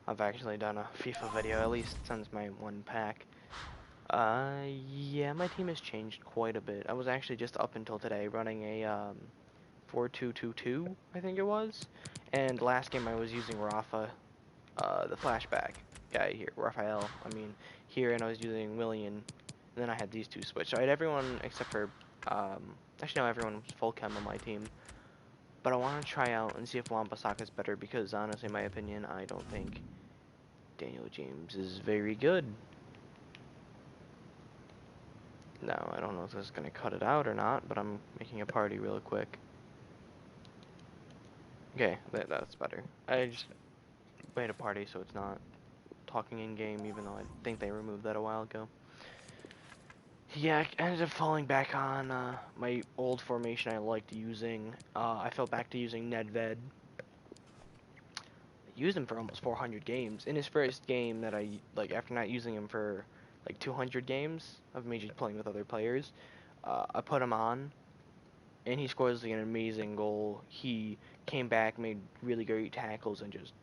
I've actually done a FIFA video, at least since my one pack. Yeah, my team has changed quite a bit. I was actually just up until today running a 4-2-2-2, I think it was. And last game I was using Rafa, the flashback guy here, Raphael. I mean, here, and I was using Willian. And then I had these two switch. So I had everyone except for, actually no, everyone was full chem on my team. But I want to try out and see if Wan-Bissaka is better because honestly, in my opinion, I don't think Daniel James is very good. Now, I don't know if this is going to cut it out or not, but I'm making a party real quick. Okay, that's better. I just made a party so it's not talking in-game, even though I think they removed that a while ago. Yeah, I ended up falling back on my old formation I liked using. I fell back to using Nedved. I used him for almost 400 games. In his first game that after not using him for like 200 games of me just playing with other players, I put him on, and he scores like an amazing goal. He came back, made really great tackles, and just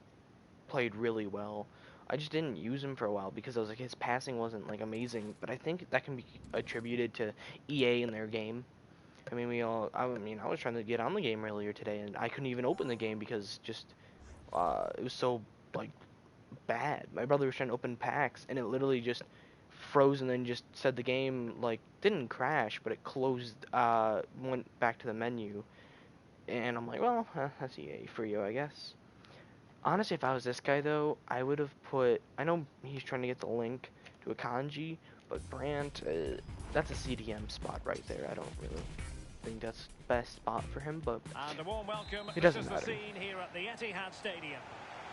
played really well. I just didn't use him for a while because I was like his passing wasn't like amazing, but I think that can be attributed to EA in their game. I mean, I was trying to get on the game earlier today, and I couldn't even open the game because just it was so like bad. My brother was trying to open packs, and it literally just froze, and then just said the game like didn't crash, but it closed, went back to the menu, and I'm like, well, that's EA for you, I guess. Honestly, if I was this guy though, I would have put. I know he's trying to get the link to a kanji, but Brandt, that's a CDM spot right there. I don't really think that's the best spot for him, but And a warm welcome. it This doesn't is the matter. scene here at the Etihad Stadium.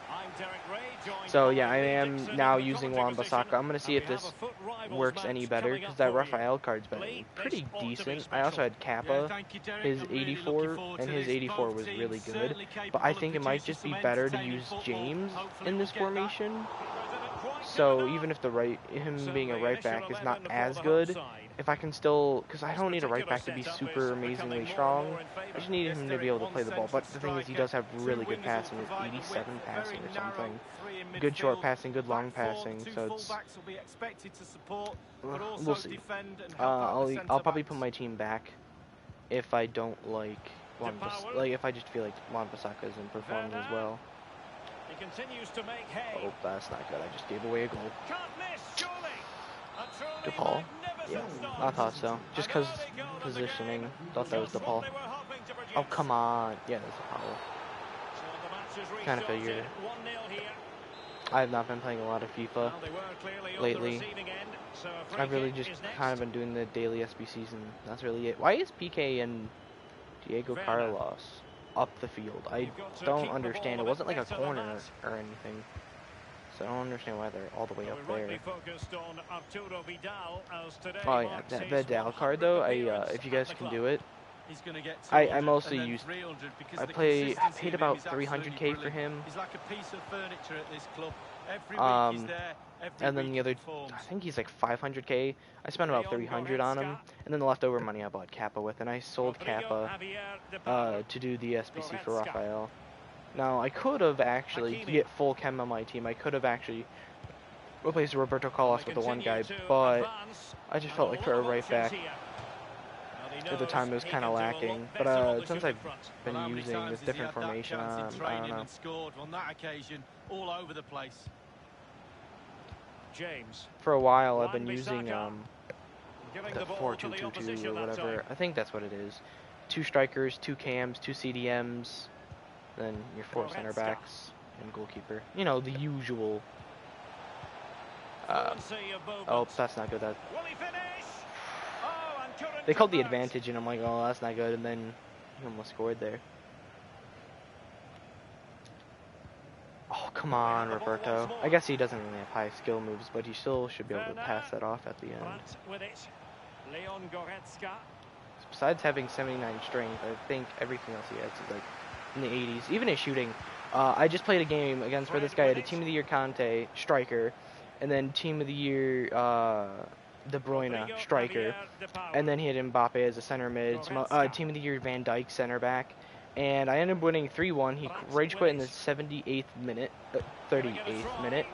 I'm Derek Ray, joined So by yeah, I Lee am Dixon now in the using commentary position, Wan-Bissaka. I'm gonna see and we if have a this foot rivals works any match better coming because up that for you. Raphael card's been Lee, this pretty ought to be decent. I also special. had Yeah, Kappa. thank you, Derek. His I'm really looking 84 forward and to his this. 84 Both was teams really good, certainly but capable I of think it might producing just be some better to entertaining use football. James Hopefully in we'll this get that. formation. He didn't quite get it So off. even if him being a So the right initial back is not 11 for as the home good, side. if I can still, because I This don't need a right particular back to be setup is super becoming amazingly more and strong. more in I just favour. need Yes, him to be Derek, able to one play the ball. central But the thing is, he striker, does have two really good wingers will passing. His provide the width, 87 a very passing or narrow something. three in Good short midfield. passing, good long Back four, the passing. two So it's full-backs will be expected to support, but we'll also see. defend and help out the I'll probably put centre-backs. my team back if I don't like if I just feel like Wan-Bissaka isn't performing as well. He continues to make hay. Oh, that's not good. I just gave away a goal. Can't miss, surely. A truly DePaul? Yeah, magnificent start. I thought so. Just An because early goal in the positioning, game. thought that was Just DePaul. what they were hoping to produce. Oh, come on. Yeah, that's a foul. So the match is Kind of figured restarted. it. 1-0 here. I have not been playing a lot of FIFA Well, they were clearly on the lately. receiving end. So a free I've really kick just is next. kind of been doing the daily SBCs, and that's really it. Why is PK and Diego Werner. Carlos up the field? I You've got to don't keep the understand. ball It a wasn't bit like a better than corner that. or anything. So I don't understand why they're all the way Well, up we're there. rightly focused on Arturo Vidal as today Oh yeah, marks that his Vidal card though. 100th appearance if you at guys the can club. do it, He's going to get I 200 mostly and then used. 300 because I the paid consistency of him about is absolutely 300k for brilliant. him. He's like a piece of furniture at this club. Every week he's there. Every And then week the he other, performs. I think he's like 500k. I spent about 300 on him, and then the leftover money I bought Kappa with, and I sold Kappa to do the SBC for Raphael. Now I could have actually, to get full chem on my team, I could have actually replaced Roberto Carlos with the one guy, but I just felt like for a right back at the time it was kind of lacking. But since I've been Well, how many using times this has he different had that formation, chance in I don't training know. and scored on that occasion all over the place. James. For a while I've been Wan-Bissaka. using Giving the the ball to the 4-2-2-2 opposition or that whatever. time. I think that's what it is. 2 strikers, 2 cams, 2 CDMs, then your 4 center backs and goalkeeper. You know, the usual. Fluency of Oh, movement. that's not good. That Will he finish? Oh, and couldn't they called the convert. advantage, and I'm like, oh, that's not good. And then he almost scored there. Oh, come on, Roberto. I guess he doesn't really have high skill moves, but he still should be able to pass that off at the end. But with it, Leon Goretzka. Besides having 79 strength, I think everything else he has is like in the 80s. Even his shooting. I just played a game against where this guy had a Team of the Year Conte striker, and then Team of the Year De Bruyne striker, and then he had Mbappe as a center mid. Team of the Year Van Dijk center back, and I ended up winning 3-1. He rage quit in the 78th minute, 38th minute.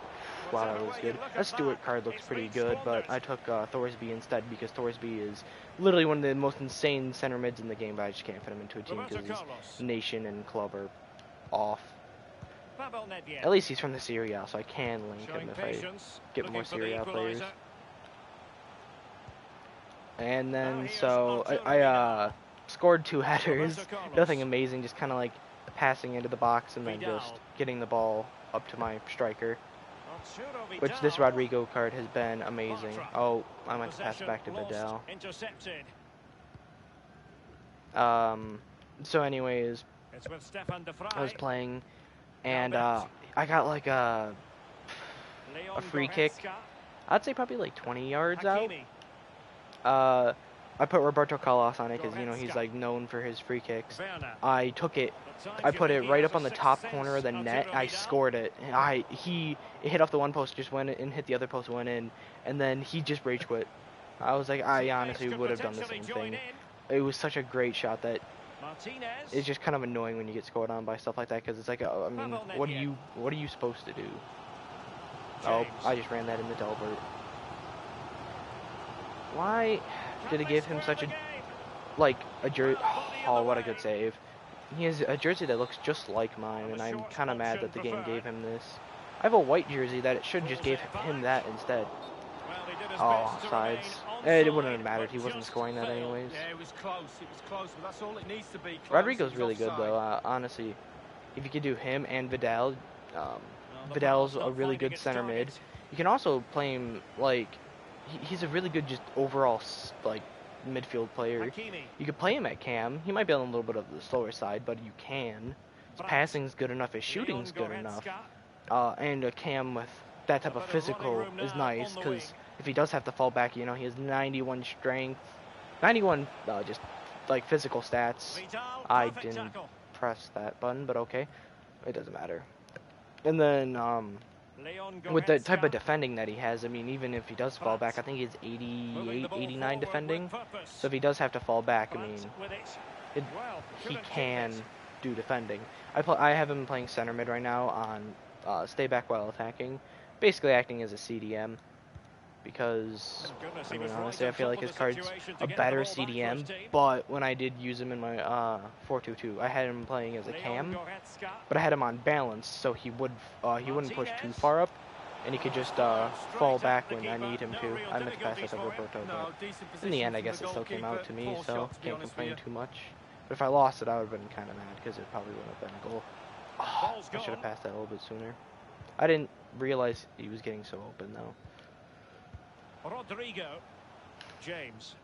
Wow, that was good. That Stewart card looks pretty good, but I took Thorsby instead because Thorsby is literally one of the most insane center mids in the game, but I just can't fit him into a team because his nation and club are off. At least he's from the Serie A, so I can link him if I get more Serie A players. And then, so, I scored 2 headers. Nothing amazing, just kind of like passing into the box and then just getting the ball up to my striker. Which this Rodrigo card has been amazing. Oh, I meant to pass it back to Vidal. So anyways, I was playing, and I got like a free kick. I'd say probably like 20 yards out. I put Roberto Carlos on it because, you know, he's like known for his free kicks. I took it, I put it right up on the top corner of the net. I scored it. And it hit off the one post, just went in, hit the other post, went in, and then he just rage quit. I was like, I honestly would have done the same thing. It was such a great shot that it's just kind of annoying when you get scored on by stuff like that because it's like, I mean, what are you supposed to do? Oh, I just ran that into Delbert. Why did it give him such a jersey? Oh, what a good save. He has a jersey that looks just like mine, and I'm kind of mad that the game gave him this. I have a white jersey that it should just give him that instead. Oh, sides. It wouldn't have mattered. He wasn't scoring that anyways. Yeah, it was close. It was close, but that's all it needs to be. Rodrigo's really good, though. Honestly, if you could do him and Vidal, Vidal's a really good center mid. You can also play him like he's a really good just overall like midfield player. You could play him at cam. He might be on a little bit of the slower side, but you can. His passing's good enough. His shooting's good enough. And a cam with that type of physical is nice because if he does have to fall back, you know, he has 91 strength, 91 just like physical stats. I didn't press that button, but okay, it doesn't matter. And then with the type of defending that he has, I mean, even if he does fall back, I think he's 88, 89 defending. So if he does have to fall back, I mean, he can do defending. I have him playing center mid right now on stay back while attacking, basically acting as a CDM. Because, I mean, honestly, I feel like his card's a better CDM, but when I did use him in my 4-2-2, I had him playing as a cam, but I had him on balance, so he wouldn't push too far up, and he could just fall back when I need him to. I meant to pass that to Roberto, but in the end, I guess it still came out to me, so can't complain too much. But if I lost it, I would have been kind of mad, because it probably wouldn't have been a goal. Oh, I should have passed that a little bit sooner. I didn't realize he was getting so open, though. Rodrigo, James.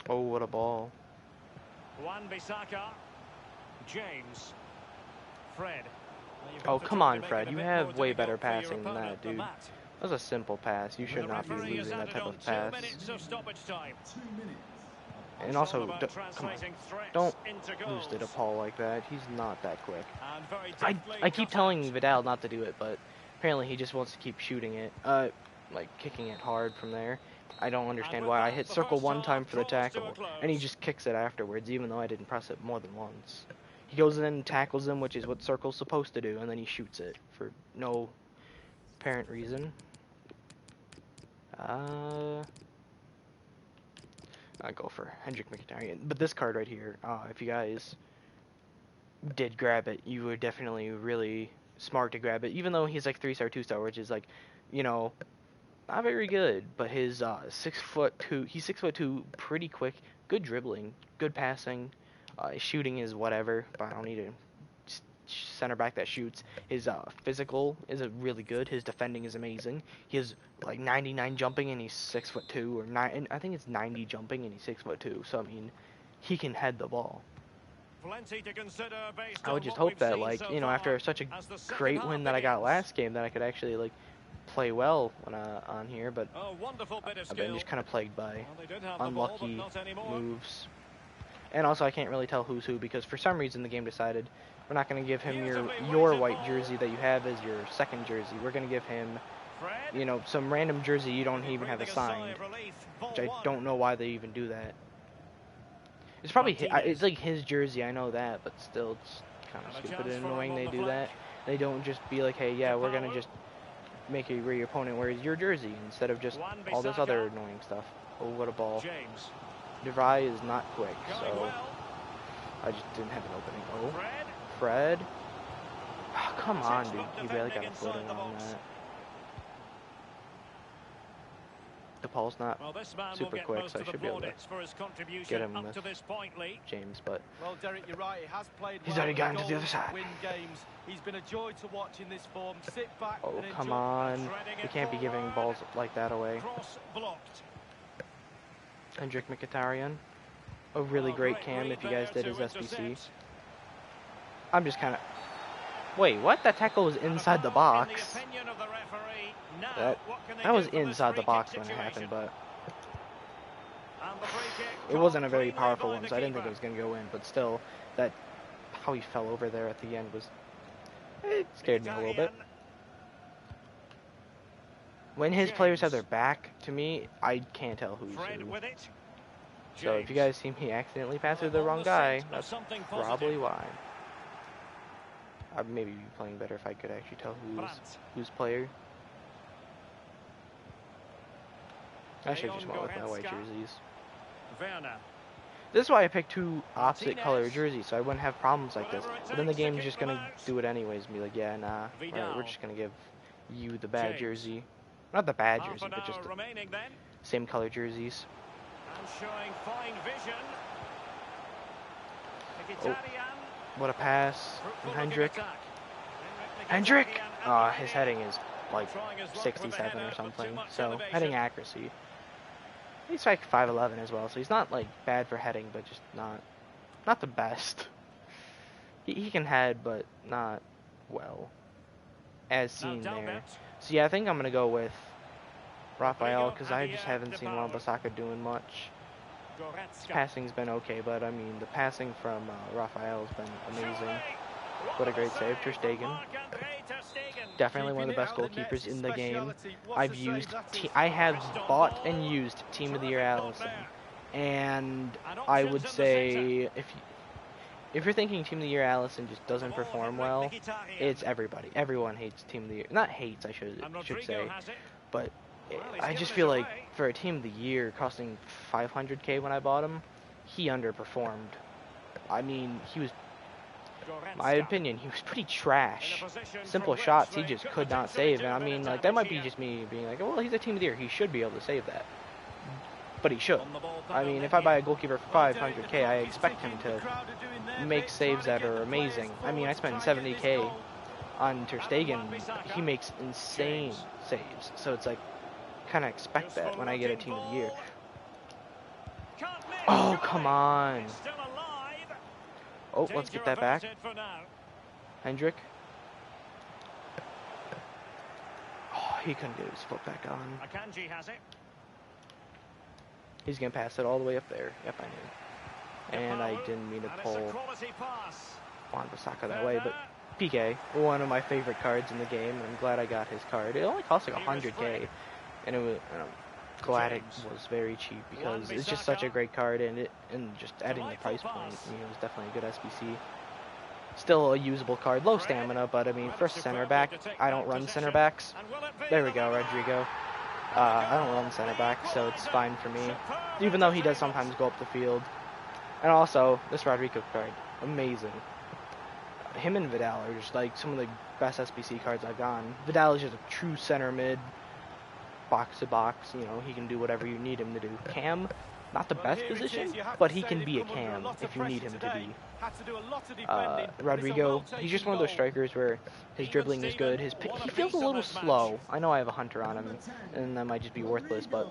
Oh, what a ball. Wan-Bissaka, James, Fred. Oh, come on, Fred. You have way better passing than that, dude. That was a simple pass. You should not be losing that type of pass. And also, come on, don't lose to DePaul like that. He's not that quick. I keep telling Vidal not to do it, but apparently he just wants to keep shooting it. Like kicking it hard from there. I don't understand why. I hit circle one time for the tackle, and he just kicks it afterwards, even though I didn't press it more than once. He goes in and tackles him, which is what circle's supposed to do, and then he shoots it for no apparent reason. I go for Hendrik Mkhitaryan. But this card right here, if you guys did grab it, you were definitely really smart to grab it, even though he's like 3-star, 2-star, which is like, you know, not very good, but his 6'2", he's 6'2", pretty quick, good dribbling, good passing, his shooting is whatever, but I don't need a center back that shoots. His physical is really good, his defending is amazing. He has like 99 jumping and he's 6'2", or I think it's 90 jumping and he's 6'2", so I mean, he can head the ball. I would just hope that, like, you know, after such a great win that I got last game, that I could actually like play well when on here, but I've been just kind of plagued by unlucky moves. And also, I can't really tell who's who because for some reason the game decided we're not going to give him your white jersey that you have as your second jersey. We're going to give him, you know, some random jersey you don't even have assigned, which I don't know why they even do that. It's probably it's like his jersey. I know that, but still, it's kind of stupid and annoying they do that. They don't just be like, hey, yeah, we're gonna just make it where your opponent wears your jersey instead of just all this other annoying stuff. Oh, what a ball! DeVry is not quick, so I just didn't have an opening. Oh, Fred. Oh, come on, dude. He barely got a footing on that. The ball's not super quick, so I should be able to get him with James, but well, Derek, you're right. He has played he's well already gotten to the other side. Win games. He's been a joy to watch in this form. Sit back. Oh, and come enjoy. on. We can't be giving balls like that away. Hendrik Mkhitaryan. A really great cam if you guys did his SBC. I'm just kind of... Wait, what? That tackle was inside the box. That was inside the box when it happened, but it wasn't a very powerful one, so I didn't think it was going to go in. But still, that how he fell over there at the end was... It scared me a little bit. When his players have their back to me, I can't tell who's who. So if you guys see me accidentally pass to the wrong guy, that's probably why. I'd maybe be playing better if I could actually tell who's player. I should just went with my white jerseys. This is why I picked two opposite color jerseys, so I wouldn't have problems like this. But then the game's just gonna do it anyways and be like, yeah, nah, we're just gonna give you the bad jersey. Not the bad jersey, but just the same color jerseys. Showing fine vision. Oh, what a pass from Hendrik. Hendrik! His heading is like 67 or something, so heading accuracy. He's like 5'11" as well, so he's not like bad for heading, but just not the best. He can head, but not well, as seen there. So yeah, I think I'm gonna go with Rafael because I just haven't seen Wan-Bissaka doing much. His passing's been okay, but I mean the passing from Rafael has been amazing. What a great save, Ter Stegen. Definitely one of the best goalkeepers in the game. I have bought and used Team of the Year Allison, and I would say if you're thinking Team of the Year Allison just doesn't perform well, it's everybody. Everyone hates Team of the Year. Not hates, I should say, but I just feel like for a Team of the Year costing 500k when I bought him, he underperformed. I mean, my opinion, he was pretty trash. Simple shots, he just could not save. And I mean, like, that might be just me being like, oh, well, he's a Team of the Year. He should be able to save that. But he should. I mean, if I buy a goalkeeper for 500k, I expect him to make saves that are amazing. I mean, I spent 70k on Ter Stegen. He makes insane saves. So it's like, kind of expect that when I get a Team of the Year. Oh, come on. Oh, let's get that back. Hendrik. Oh, he couldn't get his foot back on. He's going to pass it all the way up there. Yep, I knew. And I didn't mean to pull Wan-Bissaka that way, but PK, one of my favorite cards in the game. I'm glad I got his card. It only cost like 100k, and it was... glad it was very cheap because it's just such a great card, and just adding the price point, you know, it was definitely a good SBC. Still a usable card, low stamina, but I mean, for center back, I don't run center backs. There we go, Rodrigo. I don't run center back, so it's fine for me, even though he does sometimes go up the field. And also, this Rodrigo card, amazing. Him and Vidal are just like some of the best SBC cards I've gotten. Vidal is just a true center mid. Box to box, you know, he can do whatever you need him to do. Cam, not the best position, but he can be a cam if you need him to be. Rodrigo, he's just one of those strikers where his dribbling is good. He feels a little slow. I know I have a hunter on him, and that might just be worthless, but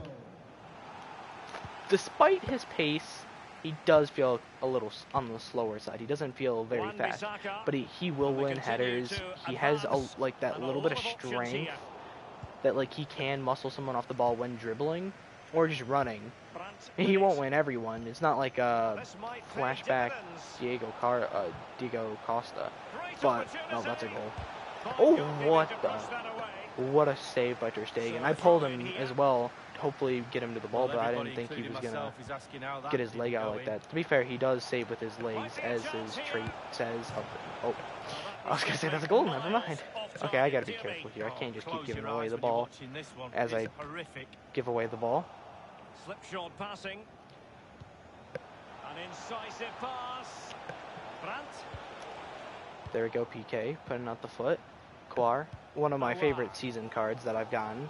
despite his pace, he does feel a little on the slower side. He doesn't feel very fast, but he will win headers. He has like that little bit of strength that like he can muscle someone off the ball when dribbling or just running. And he won't win everyone. It's not like a flashback Diego Costa. But oh, that's a goal. Oh, what the? What a save by Ter Stegen. I pulled him as well, to hopefully get him to the ball, but I didn't think he was going to get his leg out like that. To be fair, he does save with his legs, as his trait says. Oh, I was going to say that's a goal, never mind. Okay, I got to be careful here. I can't just keep giving away the ball as I give away the ball. Slipshod passing. An incisive pass. Brandt. There we go, PK, putting out the foot. Quar, one of my favorite season cards that I've gotten.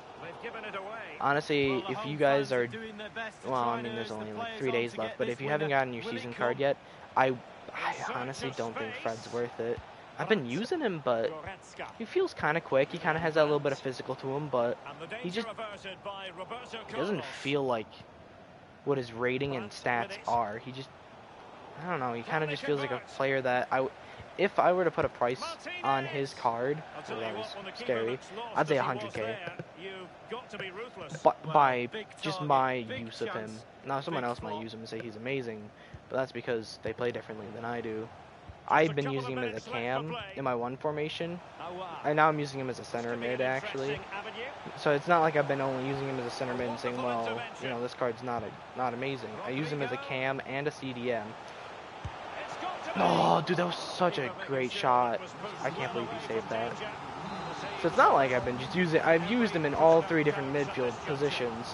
Honestly, if you guys are, well, I mean, there's only like 3 days left, but if you haven't gotten your season card yet, I honestly don't think Fred's worth it. I've been using him, but he feels kind of quick. He kind of has that little bit of physical to him, but he doesn't feel like what his rating and stats are. He just, I don't know, he kind of just feels like a player that if I were to put a price on his card, that was scary, I'd say 100k. But by just my use of him. Now someone else might use him and say he's amazing, but that's because they play differently than I do. I've been using him as a cam in my one formation, and now I'm using him as a center mid actually. So it's not like I've been only using him as a center mid and saying, well, you know, this card's not amazing. I use him as a cam and a CDM. Oh, dude, that was such a great shot. I can't believe he saved that. So it's not like I've been just using, I've used him in all 3 different midfield positions,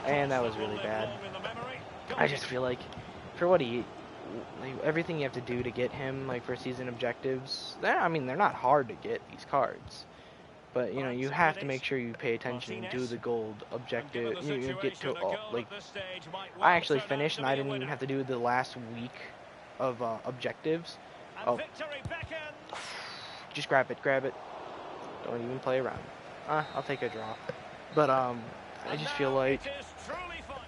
and that was really bad. I just feel like for what he, like, everything you have to do to get him, like for season objectives, I mean, they're not hard to get, these cards. But, you know, you have to make sure you pay attention and do the gold objective. You get to, like, I actually finished and I didn't even have to do the last week of objectives. Oh, just grab it. Don't even play around. I'll take a draw. But I just feel like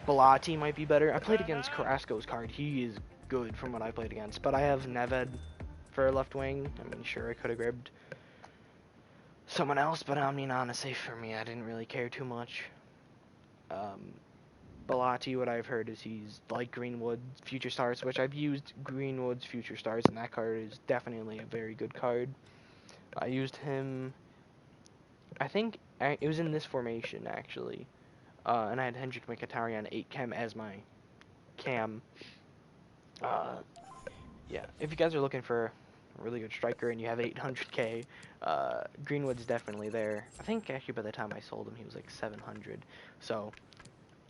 Bellotti might be better. I played against Carrasco's card. He is good from what I played against. But I have Neved for left wing. I mean, sure, I could have grabbed someone else, but I mean, honestly, for me, I didn't really care too much. Bellotti, what I've heard is he's like Greenwood's Future Stars, which I've used Greenwood's Future Stars, and that card is definitely a very good card. I used him, I think it was in this formation, actually, and I had Hendrik Mkhitaryan 8 chem as my cam. Yeah, if you guys are looking for a really good striker and you have 800k, Greenwood's definitely there. I think actually by the time I sold him, he was like 700, so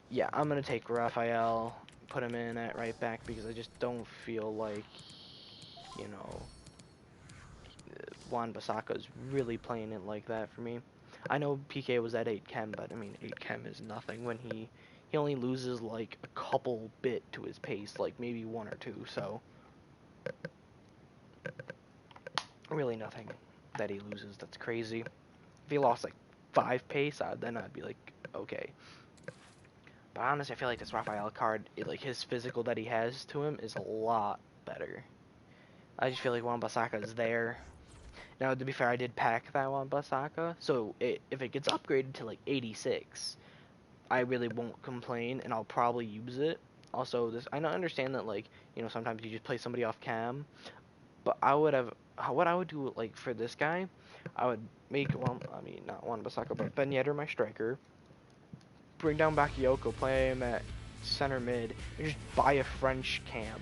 yeah, I'm going to take Raphael, put him in at right back because I just don't feel like, you know, Wan-Bissaka is really playing it like that for me. I know PK was at 8 chem, but I mean, 8 chem is nothing when he only loses like a couple bit to his pace, like maybe 1 or 2, so really nothing that he loses that's crazy. If he lost like 5 pace, then I'd be like, okay. But honestly, I feel like this Raphael card, like his physical that he has to him is a lot better. I just feel like Wan-Bissaka is there. Now, to be fair, I did pack that Wan-Bissaka, so if it gets upgraded to like 86, I really won't complain, and I'll probably use it. Also, I understand that, like, you know, sometimes you just play somebody off cam, but what I would do, like, for this guy, I would make, well, I mean, not Wan-Bissaka, but Ben Yedder my striker. Bring down Bakayoko, play him at center mid, and just buy a French cam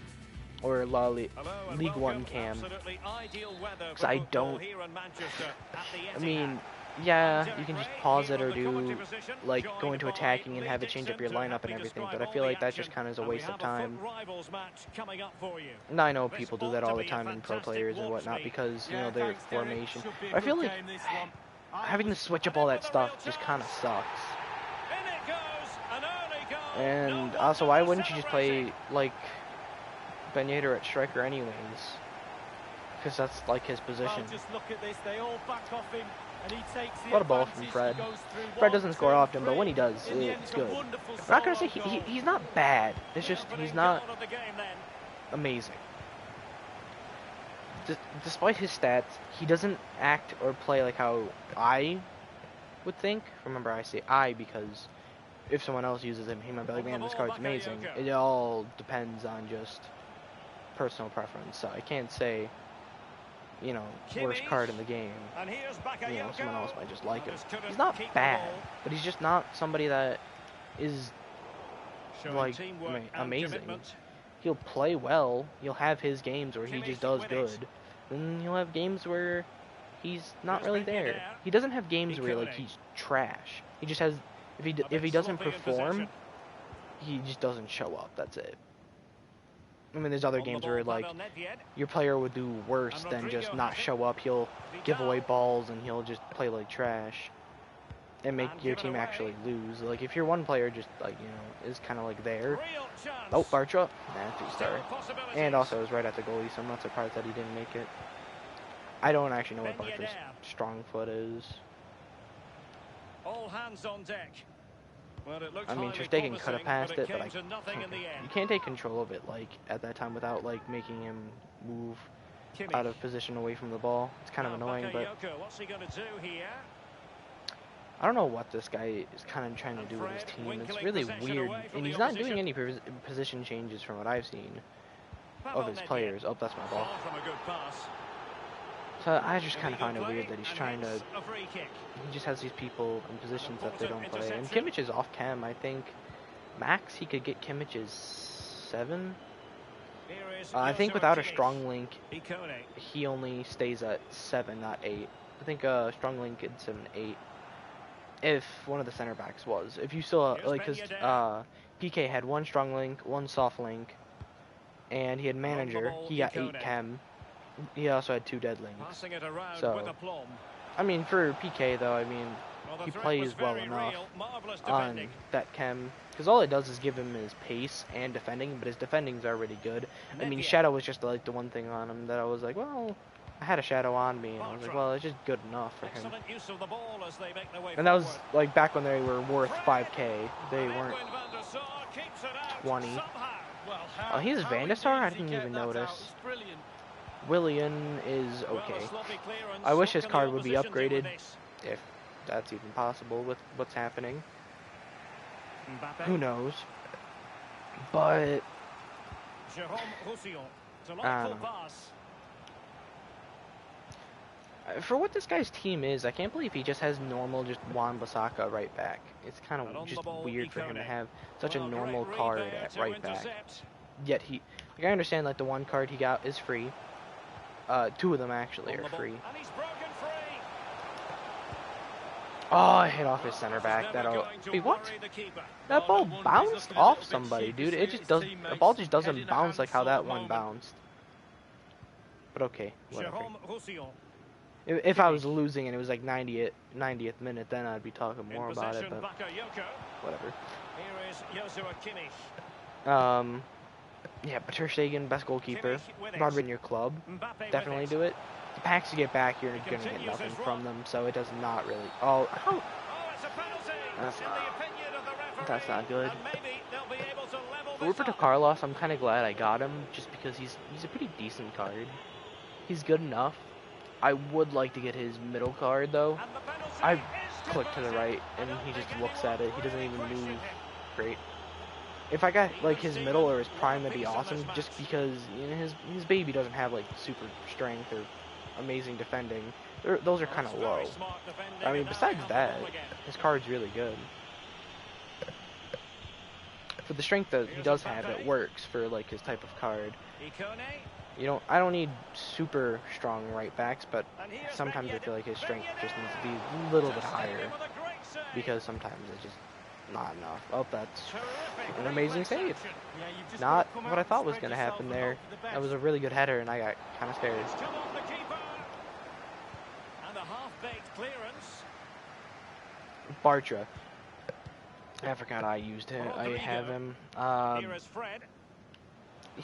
or League One cam. Because I don't. I mean, yeah, you can just pause it or do like go into attacking and have it change up your lineup and everything. But I feel like that just kind of is a waste of time. And I know people do that all the time in pro players and whatnot because you know their formation. But I feel like having to switch up all that stuff just kind of sucks. And also, why wouldn't you just play, like, Ben Yedder at striker anyways? Because that's, like, his position. What a ball from Fred. Fred doesn't score often, but when he does, it's good. I'm not going to say he's not bad. It's just he's not amazing. Despite his stats, he doesn't act or play like how I would think. Remember, I say I because if someone else uses him, he might be like, man, this card's amazing. It all depends on just personal preference. So I can't say you know, worst Kimmich. card in the game. And here's You know, someone else Bakayoko. might just like him. Just couldn't He's not keep the bad, ball. but he's just not somebody that is Showing like teamwork and amazing. commitment. He'll play well. He'll have his games where he Kimmich just does with good. it. Then he'll have games where he's not Here's really Ben there. Yedder. He doesn't have games where Ikone. he's trash. He just has if A he bit doesn't sloppy in perform, possession. he just doesn't show up. That's it. I mean, there's other On the games ball, where like Pavel Nedved. your player would do worse And than just Rodrigo not has it. show up. He'll give away Vidal. balls and he'll just play like trash and make And your give it team away. actually lose. Like if your one player just like is kind of like there. Real chance. Oh, Bartra, nah, Still three-star. possibilities. And also it was right at the goalie, so I'm not surprised that he didn't make it. I don't actually know what Ben Bartra's Yedder. strong foot is. All hands on deck. Well, it looked I mean, highly Terstegen could have promising, passed but it, but came to nothing in the you end. can't take control of it like at that time without like making him move Kimmich. out of position away from the ball. It's kind of Now annoying, but Bakayoko, what's he going to do here? I don't know what this guy is kind of trying to And do with his Fred team. It's winkling really possession weird, away from and the he's not opposition. doing any position changes from what I've seen Pavel of his Nedved. players. Oh, that's my ball. Far from a good pass. So I just kind of Illegal find it weird play, that he's and trying to. hence a free kick. He just has these people in positions that they don't important play. And interception. Kimmich is off chem. I think max he could get Kimmich is 7. Here is I think Joshua without a Kimmich. strong link, Ikone. he only stays at 7, not 8. I think strong link gets him 8. If one of the center backs was, if you still Here's like, cause Ben Yedder. PK had 1 strong link, 1 soft link, and he had manager. ball, He got Ikone. 8 chem. He also had 2 dead links. Passing it around So, with aplomb. I mean, for PK though, I mean, Well, the he threat plays was well very enough real. Marvellous on defending. that chem, because all it does is give him his pace and defending, but his defending's already good. I mean, Nedved. shadow was just like the one thing on him that I was like, well, I had a shadow on me, and I was like, Bartra. well, it's just good enough for him. Excellent use of the ball as they make their way And that was forward. like back when they were worth 5K. They And weren't Edwin van der Sar keeps it out 20. somehow. Well, Oh, he's how Van der Sar? I did he didn't get even that out? notice. It's brilliant. Willian is Well, a okay. sloppy clearance. I wish What his can the card would be opposition do with upgraded. this? If that's even possible with what's happening. Mbappe. Who knows? But Jérôme Roussillon. I Delightful don't know. pass. For what this guy's team is, I can't believe he just has normal, just Juan Bissaka right back. It's kind And on of the just ball, weird for him to Ikone. have such a Well, normal great read card there at to right back. intercept. Yet he, like I understand, like the one card he got is free. 2 of them actually On are the ball. free. And he's broken free. Oh, I hit off his center This is back. never That'll. going to Wait, what? worry the keeper. That Oh, ball no wonder he's bounced looking a off little bit somebody, sheepish dude. It with just his does. The teammates, ball just head doesn't in bounce like hand how for that the one moment. bounced. But okay, whatever. Jérôme Roussillon. If I was losing and it was like 90th minute, then I'd be talking more In about it. possession, But Bakayoko. whatever. Here is Joshua Kimmich. Yeah, but Ter Stegen, best goalkeeper. Kimmich with it. Rodri in your club, Mbappe with definitely it. do it. The packs you get back, you're He gonna get continues nothing his from run. them, so it does not really. Oh, how? Oh, it's a penalty. That's in not- the opinion of the referee. that's not good. And maybe they'll be able to level For this Roberto up. Carlos, I'm kind of glad I got him, just because he's a pretty decent card. He's good enough. I would like to get his middle card though. And the penalty I is click to the converted. right, I and don't he just think looks anyone at it. He will doesn't even question move. him. Great. If I got like his middle or his prime, that'd be awesome. Just because you know, his baby doesn't have like super strength or amazing defending. Those are kind of It's low. very smart defending, I mean, and now besides they have the that, ball again. his card's really good. For the strength that he does have, it works for like his type of card. Ikone. I don't need super strong right backs, but And here's sometimes I Ben feel like his Yedder. strength Ben just Yedder. needs to be a little bit Just higher stepping with a great save. because sometimes it's just not enough. Oh, that's Terrific an amazing save. reflex action. Yeah, you've just Not got to come what out I and thought was spread going to yourself happen and there. hope for the That was a best. really good header, and I got kind of scared. Still on the keeper. And a half-baked clearance. Bartra. I forgot I used him. I have him. Here is Fred. I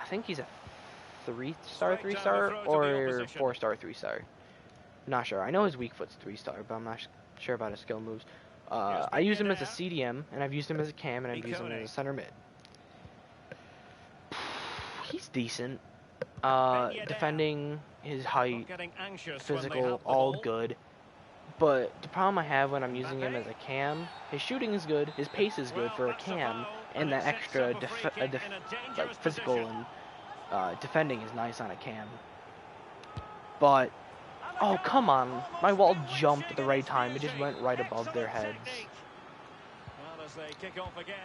think he's a 3-star, Straight down the 3-star, throat to the or opposition. 4-star, 3-star. Not sure. I know his weak foot's 3-star, but I'm not sure about his skill moves. I use him as a CDM, and I've used him as a cam, and I've used him as a center mid. He's decent. Defending, his height, Not getting anxious when they physical, have the all ball. good. But the problem I have when I'm using him as a cam, his shooting is good, his pace is good Well, for a that's a cam, foul, and that it sets extra up a free kick in a dangerous physical position. and defending is nice on a cam. but oh come on, my wall jumped at the right time. It just went right above their heads.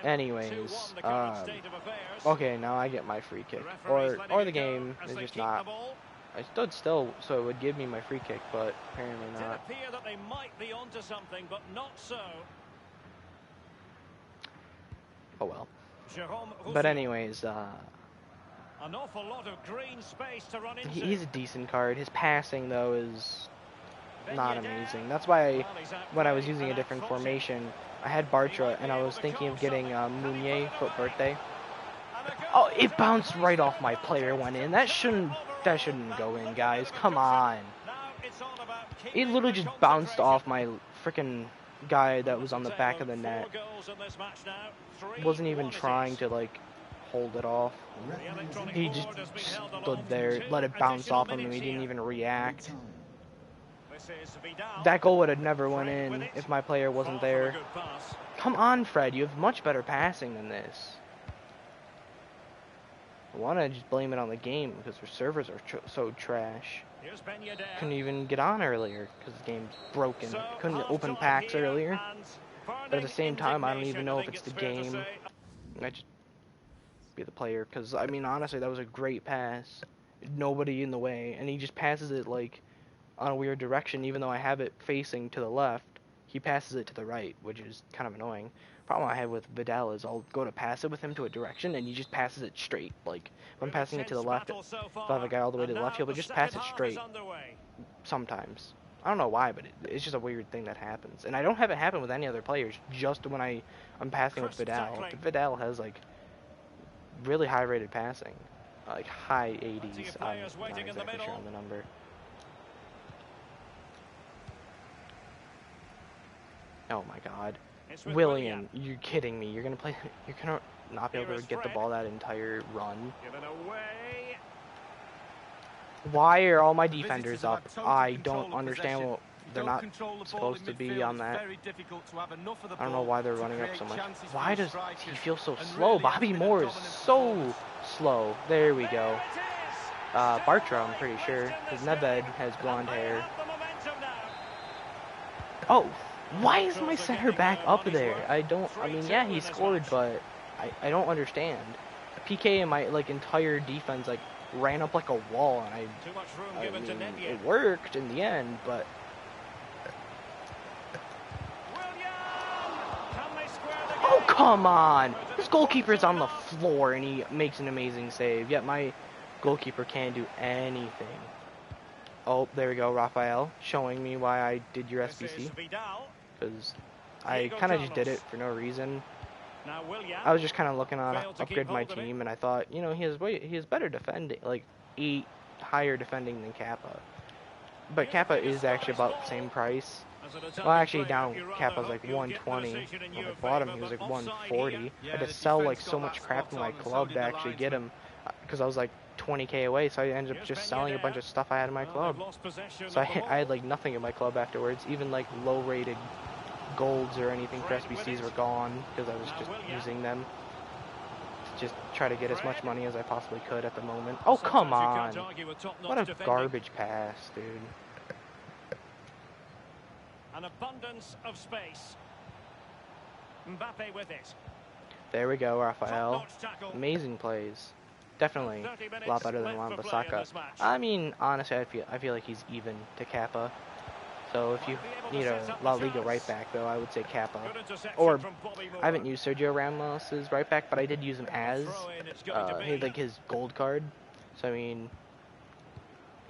Anyways, okay, now I get my free kick, or the game is just not. I stood still, so it would give me my free kick, but apparently not. It did appear that they might be onto something, but not so. Oh well. But anyways, an awful lot of green space to run into. He's a decent card. His passing though is not amazing. That's why when I was using a different formation, I had Bartra and I was thinking of getting Meunier for birthday. Oh, it bounced right off my player went in. That shouldn't go in, guys. Come on. It literally just bounced off my freaking guy that was on the back of the net. Wasn't even trying to like hold it off. He just stood there, let it bounce off him, and he didn't even react. That goal would have never went in if my player wasn't there. Come on, Fred, you have much better passing than this. I want to just blame it on the game because their servers are so trash. Couldn't even get on earlier because the game's broken. Couldn't open packs earlier. But at the same time, I don't even know if it's the game. I just be the player because, I mean, honestly, that was a great pass. Nobody in the way. And he just passes it, like, on a weird direction. Even though I have it facing to the left, he passes it to the right, which is kind of annoying. Problem I have with Vidal is I'll go to pass it with him to a direction and he just passes it straight. Like, if I'm passing it to the left, if I have a guy all the way to the left, he'll just pass it straight. Sometimes. I don't know why, but it's just a weird thing that happens. And I don't have it happen with any other players, just when I'm passing with Vidal. Vidal has, like, really high rated passing. Like, high 80s. I'm not exactly sure on the number. Oh my god. William, you're kidding me. You're gonna not be able to get the ball that entire run. Why are all my defenders up? I don't understand what they're not supposed to be on that. I don't know why they're running up so much. Why does he feel so slow? Bobby Moore is so slow. There we go. Bartra, I'm pretty sure. Because Nedved has blonde hair. Oh! Why is my center back up there? I mean, yeah, he scored, but I don't understand. PK and my, like, entire defense, like, ran up like a wall, and I mean, it worked in the end, but... Oh, come on! This goalkeeper's on the floor, and he makes an amazing save, yet my goalkeeper can't do anything. Oh, there we go, Rafael, showing me why I did your SBC. Because I kind of just did it for no reason. I was just kind of looking on upgrade my team, and I thought, you know, he has better defending, like 8 higher defending than Kappa. But Kappa is actually about the same price. Well, actually now Kappa's like 120. When I bought him, he was like 140. I had to sell like so much crap in my club to actually get him, because I was like 20k away, so I ended up just selling a bunch of stuff I had in my club. So I had like nothing in my club afterwards. Even like low rated golds or anything for SBCs were gone because I was just using them to just try to get as much money as I possibly could at the moment. Oh, come on! What a garbage pass, dude. An abundance of space. Mbappe with it. There we go, Rafael. Amazing plays. Definitely a lot better than Wan-Bissaka. I mean, honestly, I feel like he's even to Kappa. So if you need a La Liga right back, though, I would say Kappa. Or I haven't used Sergio Ramos's right back, but I did use him as like his gold card. So I mean,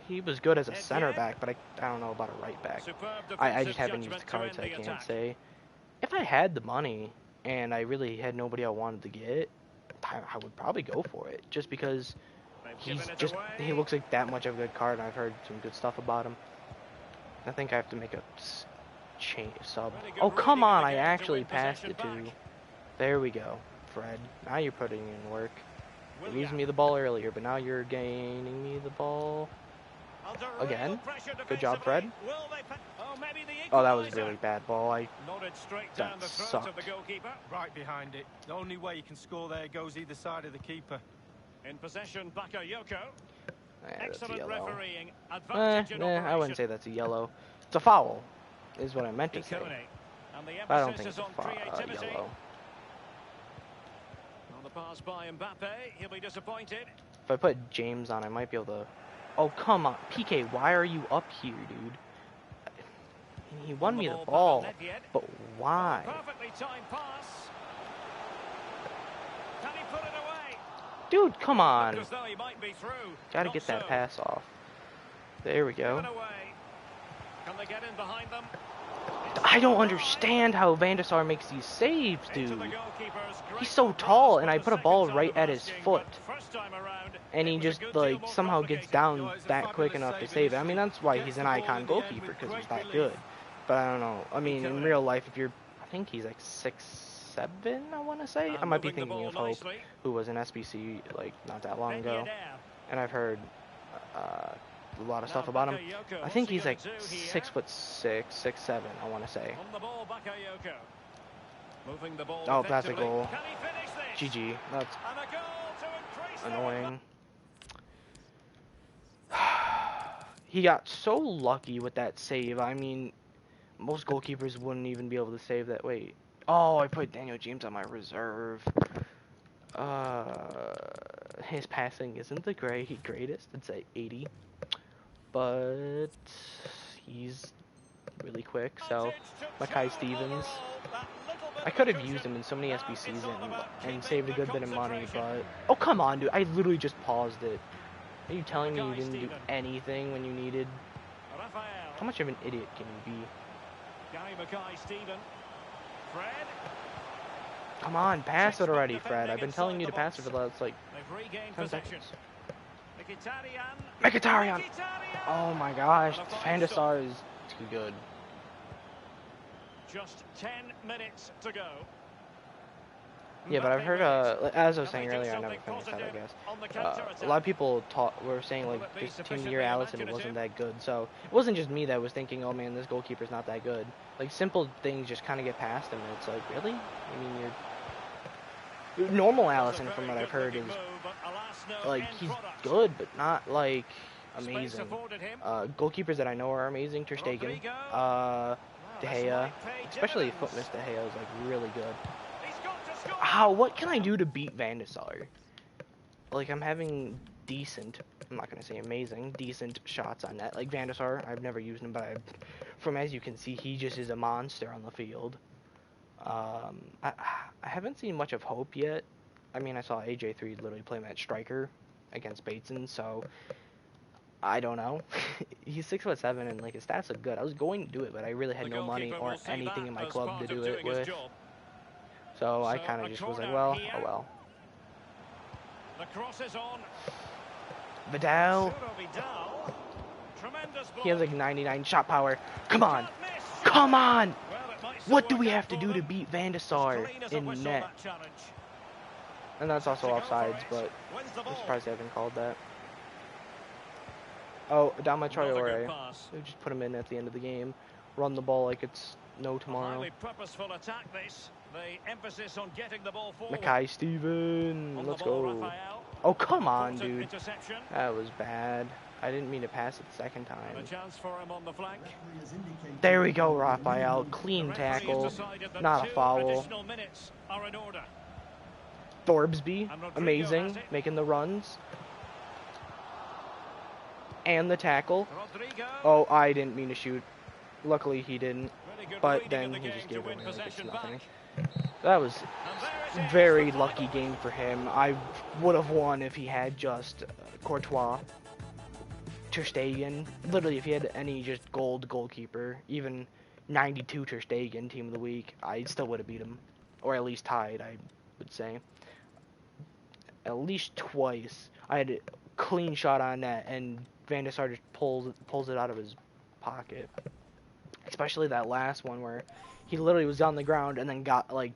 he was good as a center back, but I don't know about a right back. I just haven't used the card, so I can't say. If I had the money and I really had nobody I wanted to get, I would probably go for it, just because he looks like that much of a good card, and I've heard some good stuff about him. I think I have to make a sub. Oh, come on, I actually passed it to... There we go, Fred. Now you're putting in work. You're losing me the ball earlier, but now you're gaining me the ball again. Good job, Fred. Oh, that was a really bad ball. That sucked. Right behind it. The only way you can score there goes either side of the keeper. In possession, Bakayoko. That's a Excellent yellow. refereeing. Advantage in operation. I wouldn't say that's a yellow. It's a foul, is what I meant to say. And the But I don't emphasis think is it's on a creativity. yellow. On the pass by Mbappe, he'll be disappointed. If I put James on, I might be able to... Oh, come on. PK, why are you up here, dude? He won me the ball, but why? Perfectly timed pass. Can he put it away? Dude, come on. As though he might be through. Gotta get that pass off. There we go. Can they get in behind them? I don't understand how Van der Sar makes these saves, dude. He's so tall, and I put a ball right at his foot. And he just, like, somehow gets down that quick enough to save it. I mean, that's why he's an icon goalkeeper, because he's that good. But I don't know. I mean, in real life, if you're... I think he's like 6'7", I want to say. I might be thinking of Hope, who was in SBC, like, not that long ago. And I've heard a lot of stuff about him. I think he's like 6'6", 6'7", I want to say. Oh, that's a goal. GG. That's annoying. He got so lucky with that save. I mean, most goalkeepers wouldn't even be able to save that. Wait. Oh, I put Daniel James on my reserve. His passing isn't the greatest. It's at 80. But he's really quick. So, Mackay Stevens. I could have used him in so many SBCs and saved a good bit of money, but... Oh, come on, dude. I literally just paused it. Are you telling me you didn't do anything when you needed... How much of an idiot can you be? Come on, pass it already, Fred. I've been telling you to pass it for the last, like, 10 seconds. Mkhitaryan! Oh my gosh, Van der Sar is too good. Just 10 minutes to go. Yeah, but I've heard, as I was saying earlier, I never finished that, I guess. A lot of people were saying, like, this team near Allison, it wasn't that good. So, it wasn't just me that was thinking, oh man, this goalkeeper's not that good. Like, simple things just kind of get past him, and it's like, really? I mean, normal Allison, from what I've heard, is, like, he's good, but not, like, amazing. Goalkeepers that I know are amazing, Ter Stegen, De Gea, especially Footmiss De Gea is, like, really good. What can I do to beat Van der Sar? Like, I'm having decent, I'm not going to say amazing, decent shots on net. Like, Van der Sar, I've never used him, but from as you can see, he just is a monster on the field. I haven't seen much of Hope yet. I mean, I saw AJ3 literally play him at striker against Bateson, so I don't know. He's 6'7", and like his stats look good. I was going to do it, but I really had no money or anything in my club to do it with. So I kind of just was like, well, oh well. Vidal. He has like 99 shot power. Come on. Come on. What do we have to do to beat Van der Sar in net? And that's also offsides, but I'm surprised they haven't called that. Oh, Adama Traore. We just put him in at the end of the game. Run the ball like it's no tomorrow. Mackay Steven, let's go. Oh, come on, dude. That was bad. I didn't mean to pass it the second time. There we go, Raphael. Clean tackle. Not a foul. Thorbsby, amazing. Making the runs. And the tackle. Oh, I didn't mean to shoot. Luckily, he didn't. But then he just gave it away like it's nothing. That was a very lucky game for him. I would have won if he had just Courtois, Ter Stegen. Literally, if he had any just goalkeeper, even 92 Ter Stegen, team of the week, I still would have beat him. Or at least tied, I would say. At least twice. I had a clean shot on net, and Van der Sar just pulls it out of his pocket. Especially that last one where he literally was on the ground and then got, like,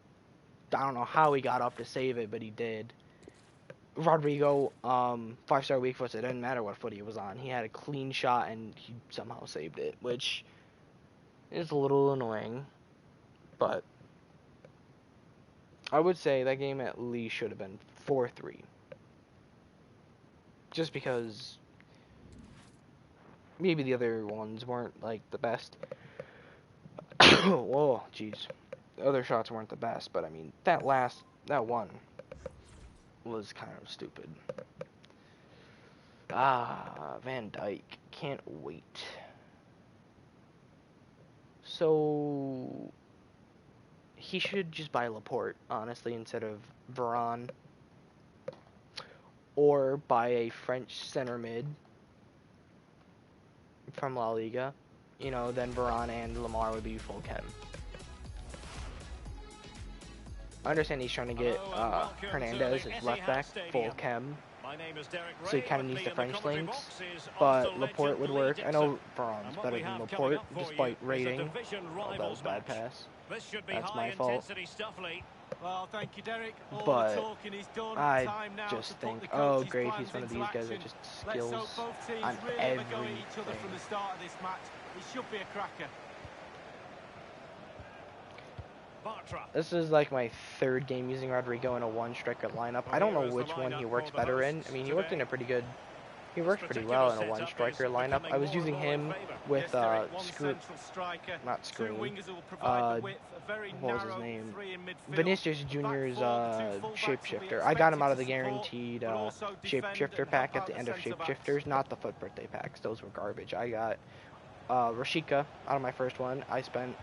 I don't know how he got up to save it, but he did. Rodrigo, 5-star weak foot, so it didn't matter what foot he was on. He had a clean shot and he somehow saved it, which is a little annoying. But I would say that game at least should have been 4-3. Just because maybe the other ones weren't like the best. Whoa, jeez. The other shots weren't the best, but I mean, that one was kind of stupid. Van Dyke. Can't wait. So, he should just buy Laporte, honestly, instead of Varane. Or buy a French center mid from La Liga. You know, then Varane and Lamar would be full chem. I understand he's trying to get Hernandez as left back, full chem. So he kind of needs the French links, but Laporte would work. I know Varane's better than Laporte, despite rating. Oh, that was a bad pass. That's my fault. Well, thank you, Derek. But I just think, oh great, he's one of these guys that just skills on everything. From the start of this match. It should be a cracker. This is like my third game using Rodrigo in a one-striker lineup. I don't know which one he works better in. I mean, he worked in a pretty good. He works pretty well in a one-striker lineup. I was using him with not Scream. What was his name? Vinicius Jr.'s shapeshifter. I got him out of the guaranteed shapeshifter pack at the end of shapeshifters, not the foot birthday packs. Those were garbage. I got Rashika out of my first one. I spent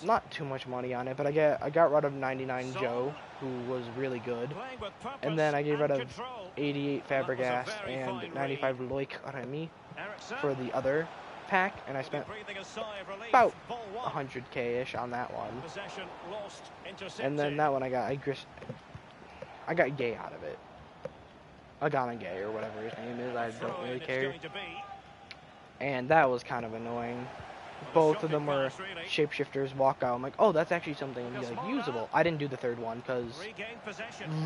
not too much money on it, but I got rid of 99 Joe, who was really good, and then I gave rid of 88 Fabregas and 95 Loic Remy for the other pack, and I spent about 100k-ish on that one. And then that one I got Gay out of it. Agana Gay or whatever his name is. I don't really care. And that was kind of annoying. Both of them were shapeshifters, walkout. I'm like, oh, that's actually something like usable. I didn't do the third one because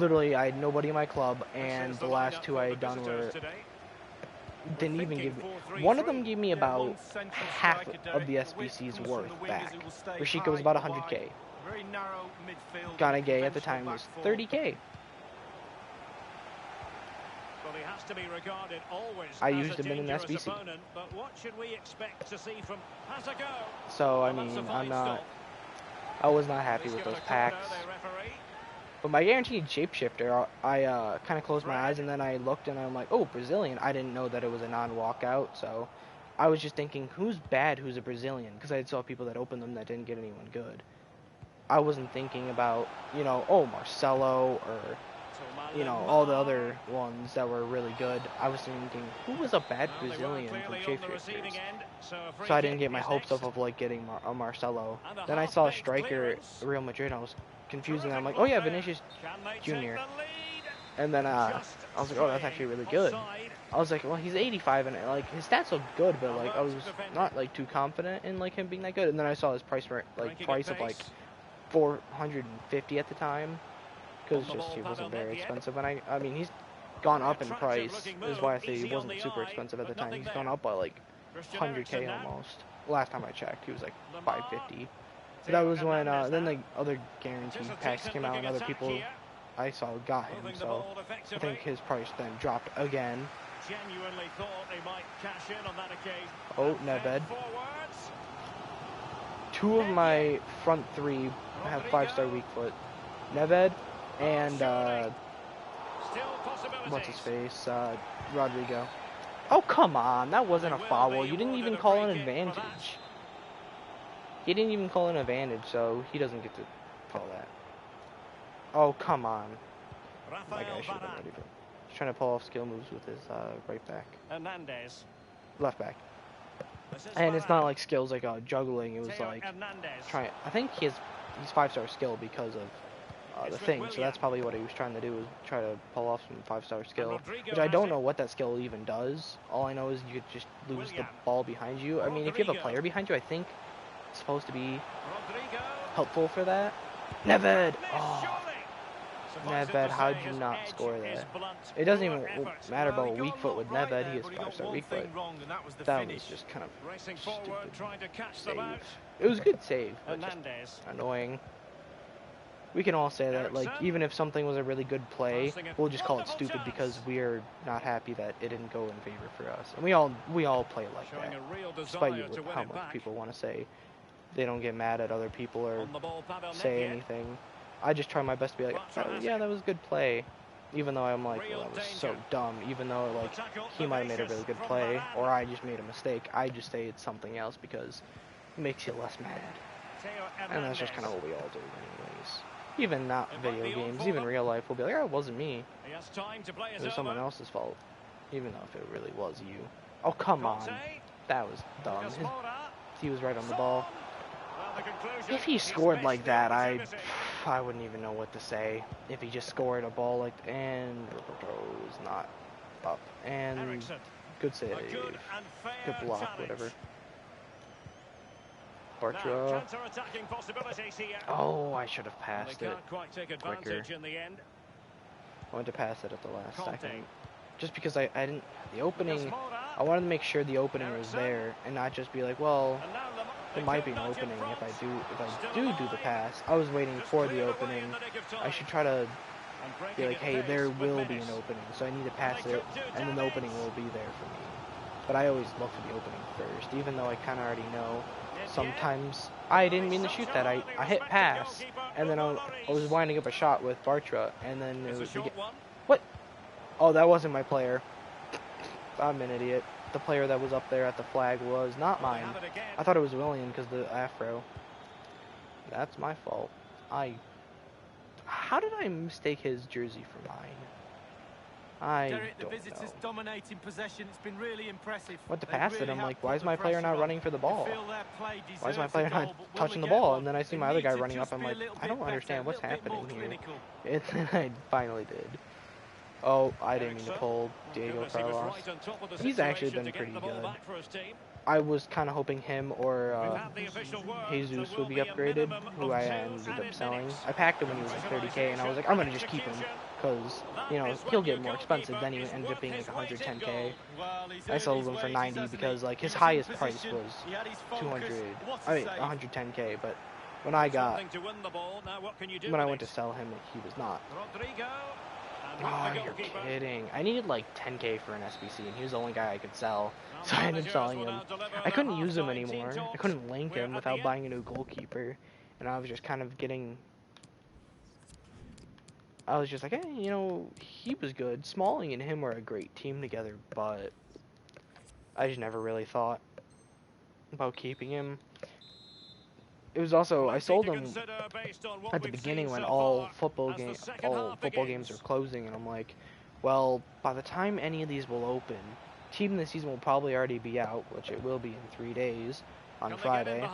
literally I had nobody in my club, and the last two I had done were didn't even give me. One of them gave me about half of the SBC's worth back. Rashika was about 100k. Ghana Gay at the time was 30k. He has to be regarded always I used him in an SBC. Opponent, but what should we expect to see from Hazago? So I mean, I was not happy with those packs. But my guaranteed shapeshifter, I kind of closed my eyes and then I looked and I'm like, oh, Brazilian. I didn't know that it was a non-walkout, so I was just thinking, who's bad, who's a Brazilian? Because I saw people that opened them that didn't get anyone good. I wasn't thinking about, you know, oh, Marcelo or, you know, all the other ones that were really good. I was thinking, who was a bad Brazilian from shapeshifters? So I didn't get my hopes up of like getting a Marcelo. Then I saw a striker, Real Madrid. I was confused, and I'm like, oh yeah, Vinicius Jr. And then I was like, oh, that's actually really good. I was like, well, he's 85, and like his stats look good, but like I was not like too confident in like him being that good. And then I saw his price of like 450 at the time. Because just he wasn't very expensive, and I mean he's gone up in price. Is why I say he wasn't super expensive at the time. He's gone up by like 100k almost. Last time I checked, he was like 550. So that was when then the other guaranteed packs came out, and other people I saw got him. So I think his price then dropped again. Oh, Nedved. Two of my front three have 5-star weak foot. Nedved. And, what's his face, Rodrigo. Oh, come on, that wasn't a foul. You didn't even call an advantage. He didn't even call an advantage, so he doesn't get to call that. Oh, come on. My guy should have been ready for it. He's trying to pull off skill moves with his, right back. Left back. And it's not like skills like, juggling, it was like, I think he's 5-star skill because of the thing, so that's probably what he was trying to do, was try to pull off some 5-star skill, which I don't know what that skill even does. All I know is you could just lose the ball behind you. I mean, if you have a player behind you, I think it's supposed to be helpful for that. Nedved! Oh, Nedved, how'd you not score that? It doesn't even matter about weak foot with Nedved, he has 5-star weak foot. That was just kind of stupid save. It was a good save, but just annoying. we can all say that, like, even if something was a really good play, we'll just call it stupid because we're not happy that it didn't go in favor for us. And we all play like that, despite how much people want to say they don't get mad at other people or say anything. I just try my best to be like, oh, yeah, that was a good play. Even though I'm like, well, that was so dumb. Even though, like, he might have made a really good play, or I just made a mistake. I just say it's something else because it makes you less mad. And that's just kind of what we all do anyways. Even not video games, even real life, we'll be like, oh, it wasn't me. It was someone else's fault. Even though if it really was you. Oh, come on. That was dumb. He was right on the ball. If he scored like that, I wouldn't even know what to say. If he just scored a ball like that, and was not up. And good save. Good block, whatever. Bartra. Oh, I should have passed it quicker. I wanted to pass it at the last second. Just because I didn't, the opening, I wanted to make sure the opening was there and not just be like, well, there might be an opening if I do the pass. I was waiting for the opening. I should try to be like, hey, there will be an opening, so I need to pass it, and then the opening will be there for me. But I always look for the opening first, even though I kind of already know. Sometimes I didn't mean to shoot that. I hit pass, and then I was winding up a shot with Bartra, and then it was what? Oh, that wasn't my player. I'm an idiot. The player that was up there at the flag was not mine. I thought it was William because the afro. That's my fault. How did I mistake his jersey for mine? I don't know. Dominating possession. It's been really impressive. Went to pass it. I'm like, why is my player not running for the ball? Why is my player not touching the ball? And then I see my other guy running up. I'm like, I don't understand what's happening here. And then I finally did. Oh, I didn't mean to pull Diego Carlos. He's actually been pretty good. I was kind of hoping him or Jesus would be upgraded, who I ended up selling. I packed him when he was like 30k, and I was like, I'm going to just keep him, because, you know, he'll get more expensive. Then he ended up being like 110k. I sold him for 90 because, like, his highest price was 110k, but when I went to sell him, he was not. Oh, you're kidding. I needed like 10k for an SBC, and he was the only guy I could sell, so I ended up selling him. I couldn't use him anymore. I couldn't link him without buying a new goalkeeper, and I was just kind of getting... I was just like, hey, you know, he was good. Smalling and him were a great team together, but I just never really thought about keeping him. It was also, I sold him at the beginning when all football games are closing, and I'm like, well, by the time any of these will open, Team of the Season will probably already be out, which it will be in 3 days on Friday.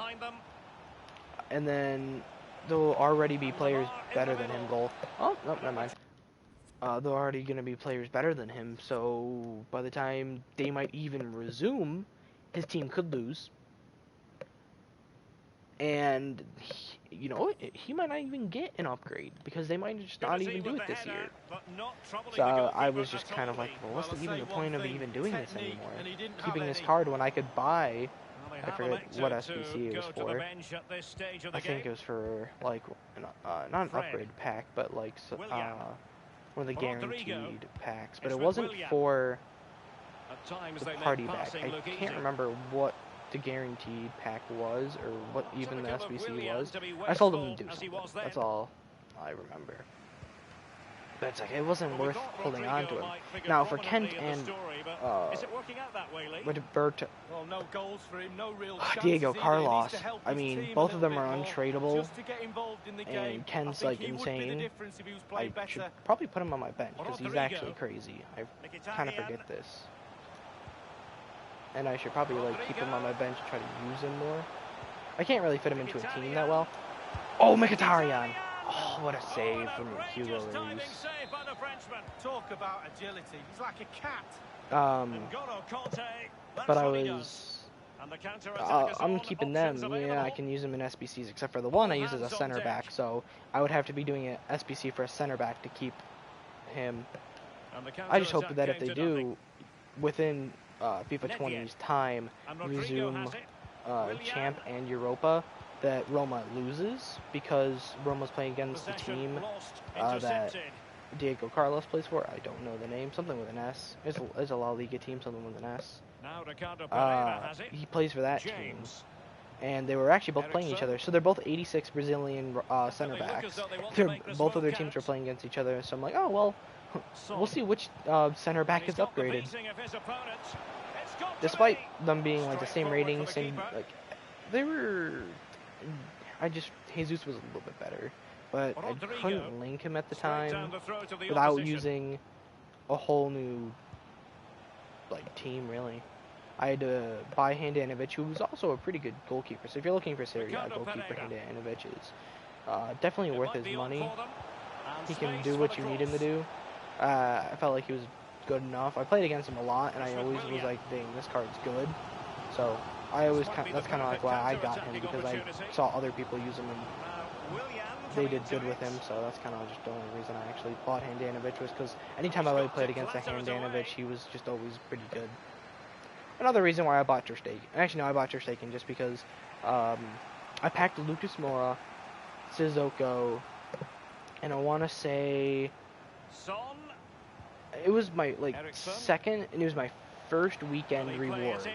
And then there'll already be players better than him. Oh, no, never mind. There'll already going to be players better than him, so by the time they might even resume, his team could lose. And, you know, he might not even get an upgrade, because they might just not even do it this year. So I was just kind of like, well, what's even the point of even doing this anymore? Keeping this card when I could buy, I forget what SBC it was for. I think it was for, like, not an upgrade pack, but, like, one of the guaranteed packs. But it wasn't for the party pack. I can't remember what the guaranteed pack was, or what even the SBC was. I sold them to do something. That's all I remember. But it's like, it wasn't worth holding on to him. Now, for Kent and Diego Carlos, I mean, both of them are untradeable, and Kent's like insane. I should probably put him on my bench, because he's actually crazy. I kind of forget this. And I should probably, like, keep him on my bench and try to use him more. I can't really fit him into a team that well. Oh, Mkhitaryan! Oh, what a save from Hugo Lloris. Talk about agility. He's like a cat. But I'm keeping them. Yeah, I can use them in SBCs, except for the one I use as a center back. So I would have to be doing an SBC for a center back to keep him. I just hope that if they do, within FIFA 20's time, resume Champ and Europa, that Roma loses because Roma's playing against the team that Diego Carlos plays for. I don't know the name. Something with an S. It's a La Liga team. Something with an S. Now Ricardo Pereira has it. He plays for that team. James. And they were actually both playing each other. So they're both 86 Brazilian center backs. Both of their teams were playing against each other. So I'm like, oh, well, we'll see which center back is upgraded. Despite them being like the same rating, same like they were. Jesus was a little bit better, but I couldn't link him at the time without using a whole new like team really. I had to buy Handanovic, who was also a pretty good goalkeeper. So if you're looking for Serie A goalkeeper, Handanovic is definitely worth his money. He can do what you need him to do. I felt like he was good enough. I played against him a lot, and I always was like, dang, this card's good. So that's kind of like why I got him, because I saw other people use him and they did good with him. So that's kind of just the only reason I actually bought Handanovic, was because anytime I really played against a Handanovic, he was just always pretty good. Another reason why I bought Ter Stegen. Actually, no, I bought Ter Stegen just because I packed Lucas Moura, Sissoko, and I want to say it was my second, and it was my first weekend rewards.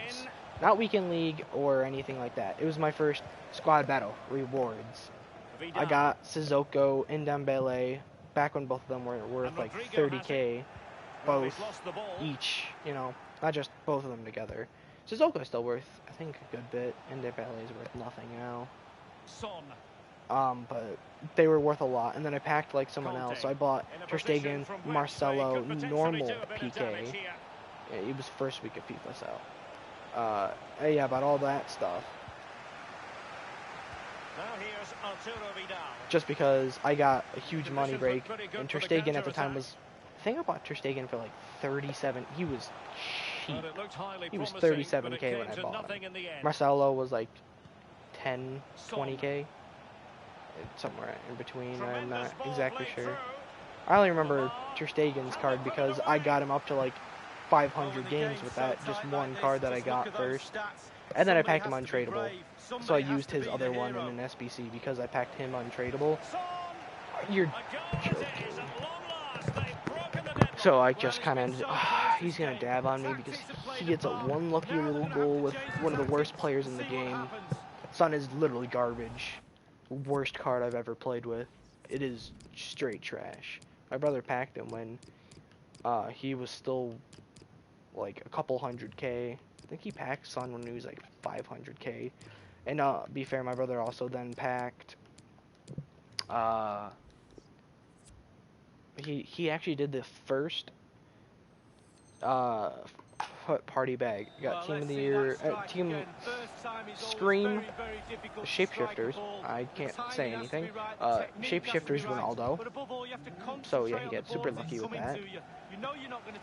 Not weekend league or anything like that. It was my first squad battle rewards. I got Sissoko and Dembele back when both of them were worth like 30k, both each, you know. Not just both of them together. Sissoko is still worth, I think, a good bit, and Dembele is worth nothing now. But they were worth a lot, and then I packed like someone else. So I bought Ter Stegen, Marcelo, normal PK. Yeah, it was first week of FIFA, so yeah, about all that stuff. Just because I got a huge money break, and Ter Stegen at the time was. I think I bought Ter Stegen for like 37. He was cheap. He was 37k when I bought him. Marcelo was like 10, 20k. Somewhere in between. I'm not exactly sure. I only remember Ter Stegen's card because I got him up to like 500 games with that just one card that I got first. And then I packed him untradeable. So I used his other one in an SBC because I packed him untradeable. You're joking. So I just kind of, he's going to dab on me because he gets a one lucky little goal with one of the worst players in the game. Son is literally garbage. Worst card I've ever played with. It is straight trash. My brother packed him when he was still like a couple 100k. I think he packed Son when he was like 500k. And be fair, my brother also then packed he actually did the first party bag. Got team of the year, team Scream Shapeshifters. I can't say anything. Shapeshifters Ronaldo. So yeah, he got super lucky with that.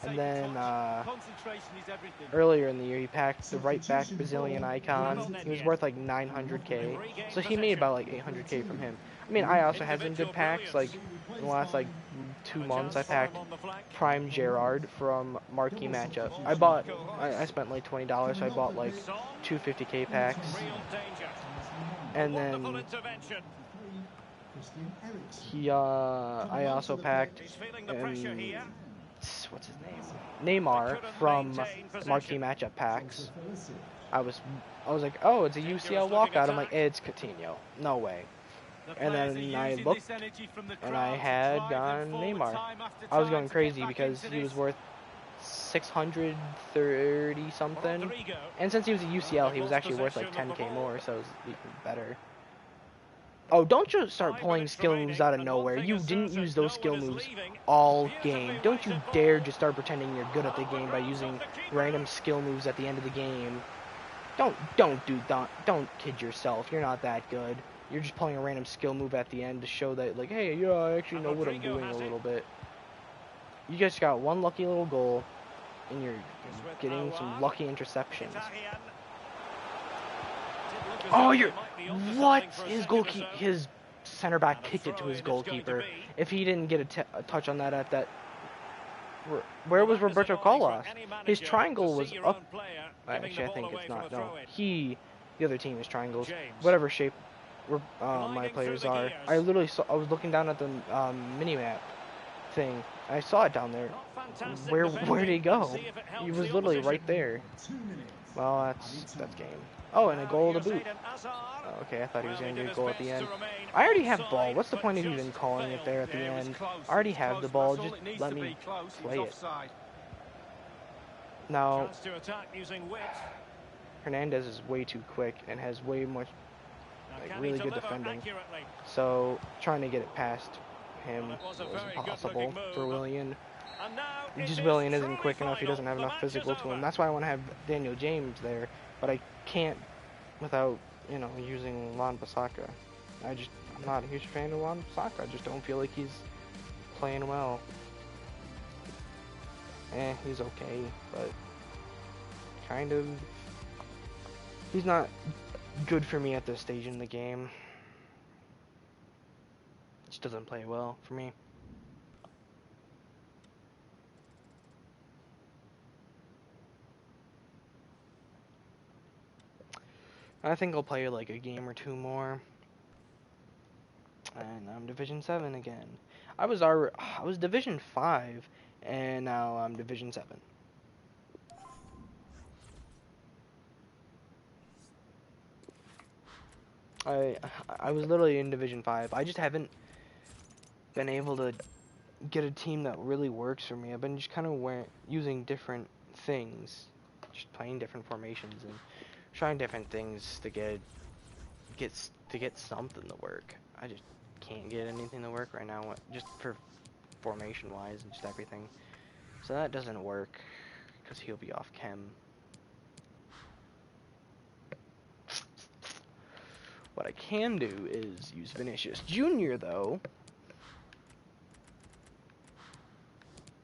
And then earlier in the year, he packed the right back Brazilian icon. He was worth like 900k. So he made about like 800k from him. I mean, I also had some good packs. Like in the last like 2 months, I packed Prime Gerrard from Marquee Matchup. I spent like $20, so I bought like 250k packs. And then I also packed what's his name? Neymar from Marquee Matchup packs. I was like, oh, it's a UCL walkout. I'm like, it's Coutinho. No way. And then I looked, and I had gone Neymar. I was going crazy because he was worth 630 something. And since he was a UCL, he was actually worth like 10k more, so it was even better. Oh, don't just start pulling skill moves out of nowhere. You didn't use those skill moves all game. Don't you dare just start pretending you're good at the game by using random skill moves at the end of the game. Don't kid yourself. You're not that good. You're just pulling a random skill move at the end to show that, like, hey, yeah, I actually know what I'm doing a little bit. You just got one lucky little goal, and you're getting some lucky interceptions. Oh, what? His center back kicked it to his goalkeeper. If he didn't get a touch on that at that, where was Roberto Carlos? His triangle was up. Actually, I think it's not. No, the other team is triangles. Whatever shape where my Gliding through players the are. gears. I literally saw. I was looking down at the mini map thing. And I saw it down there. Not fantastic Where'd defending. he go? Let's see if it He helps was the literally opposition. right there. Well, that's game. Oh, and a Now goal to here's boot. Eden Hazard. Oh, okay, I thought he was Well, going to did get a his goal at the best to end. remain I already have offside, ball. What's the but point of just even calling it failed. there at the Yeah, it was end? close. I already It was have close, the but ball. that's all Just it needs let to me be close. He was play it. offside. Now, Chance to attack using width. Hernandez is way too quick and has way much, Now, like, can really he good deliver defending. accurately? So, trying to get it past him Well, it was a was very impossible good-looking for move. Willian. And now Just it Willian is isn't truly quick enough. He final. doesn't have The enough match is physical to him. over. That's why I want to have Daniel James there, but I can't without, using Juan Bissaka. I'm not a huge fan of Juan Bissaka. I just don't feel like he's playing well. He's okay, but kind of, he's not good for me at this stage in the game. Just doesn't play well for me. I think I'll play like a game or two more, and I'm Division 7 again. I was Division 5, and now I'm Division 7. I was literally in Division 5. I just haven't been able to get a team that really works for me. I've been just kind of using different things, just playing different formations and trying different things to get something to work. I just can't get anything to work right now, just for formation wise and just everything. So that doesn't work because he'll be off chem. What I can do is use Vinicius Jr. though.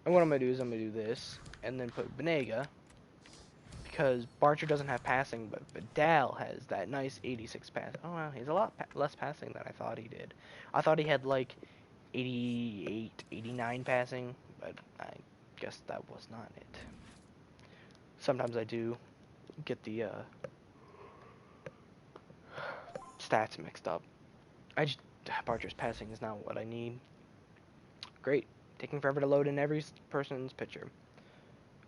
And what I'm going to do is I'm going to do this, and then put Banega, because Barcher doesn't have passing, but Vidal has that nice 86 pass. Oh, wow, he's a lot less passing than I thought he did. I thought he had like 88, 89 passing, but I guess that was not it. Sometimes I do get the stats mixed up. Barcher's passing is not what I need. Great. Taking forever to load in every person's picture.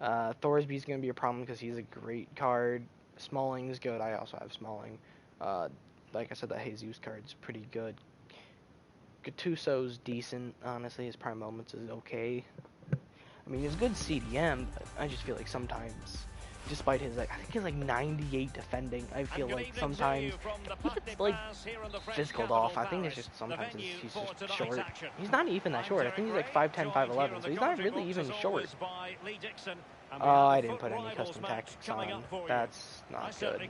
Thorsby's going to be a problem because he's a great card. Smalling's good. I also have Smalling. Like I said, that Jesus card's pretty good. Gattuso's decent, honestly. His prime moments is okay. I mean, he's a good CDM, but I just feel like sometimes, despite his, I think he's like 98 defending, I feel like sometimes he gets like physical off. I think it's just sometimes he's just short. He's not even that short. I think he's like 5'10", 5'11", so he's not really even short. Oh, I didn't put any custom tactics on. That's not good.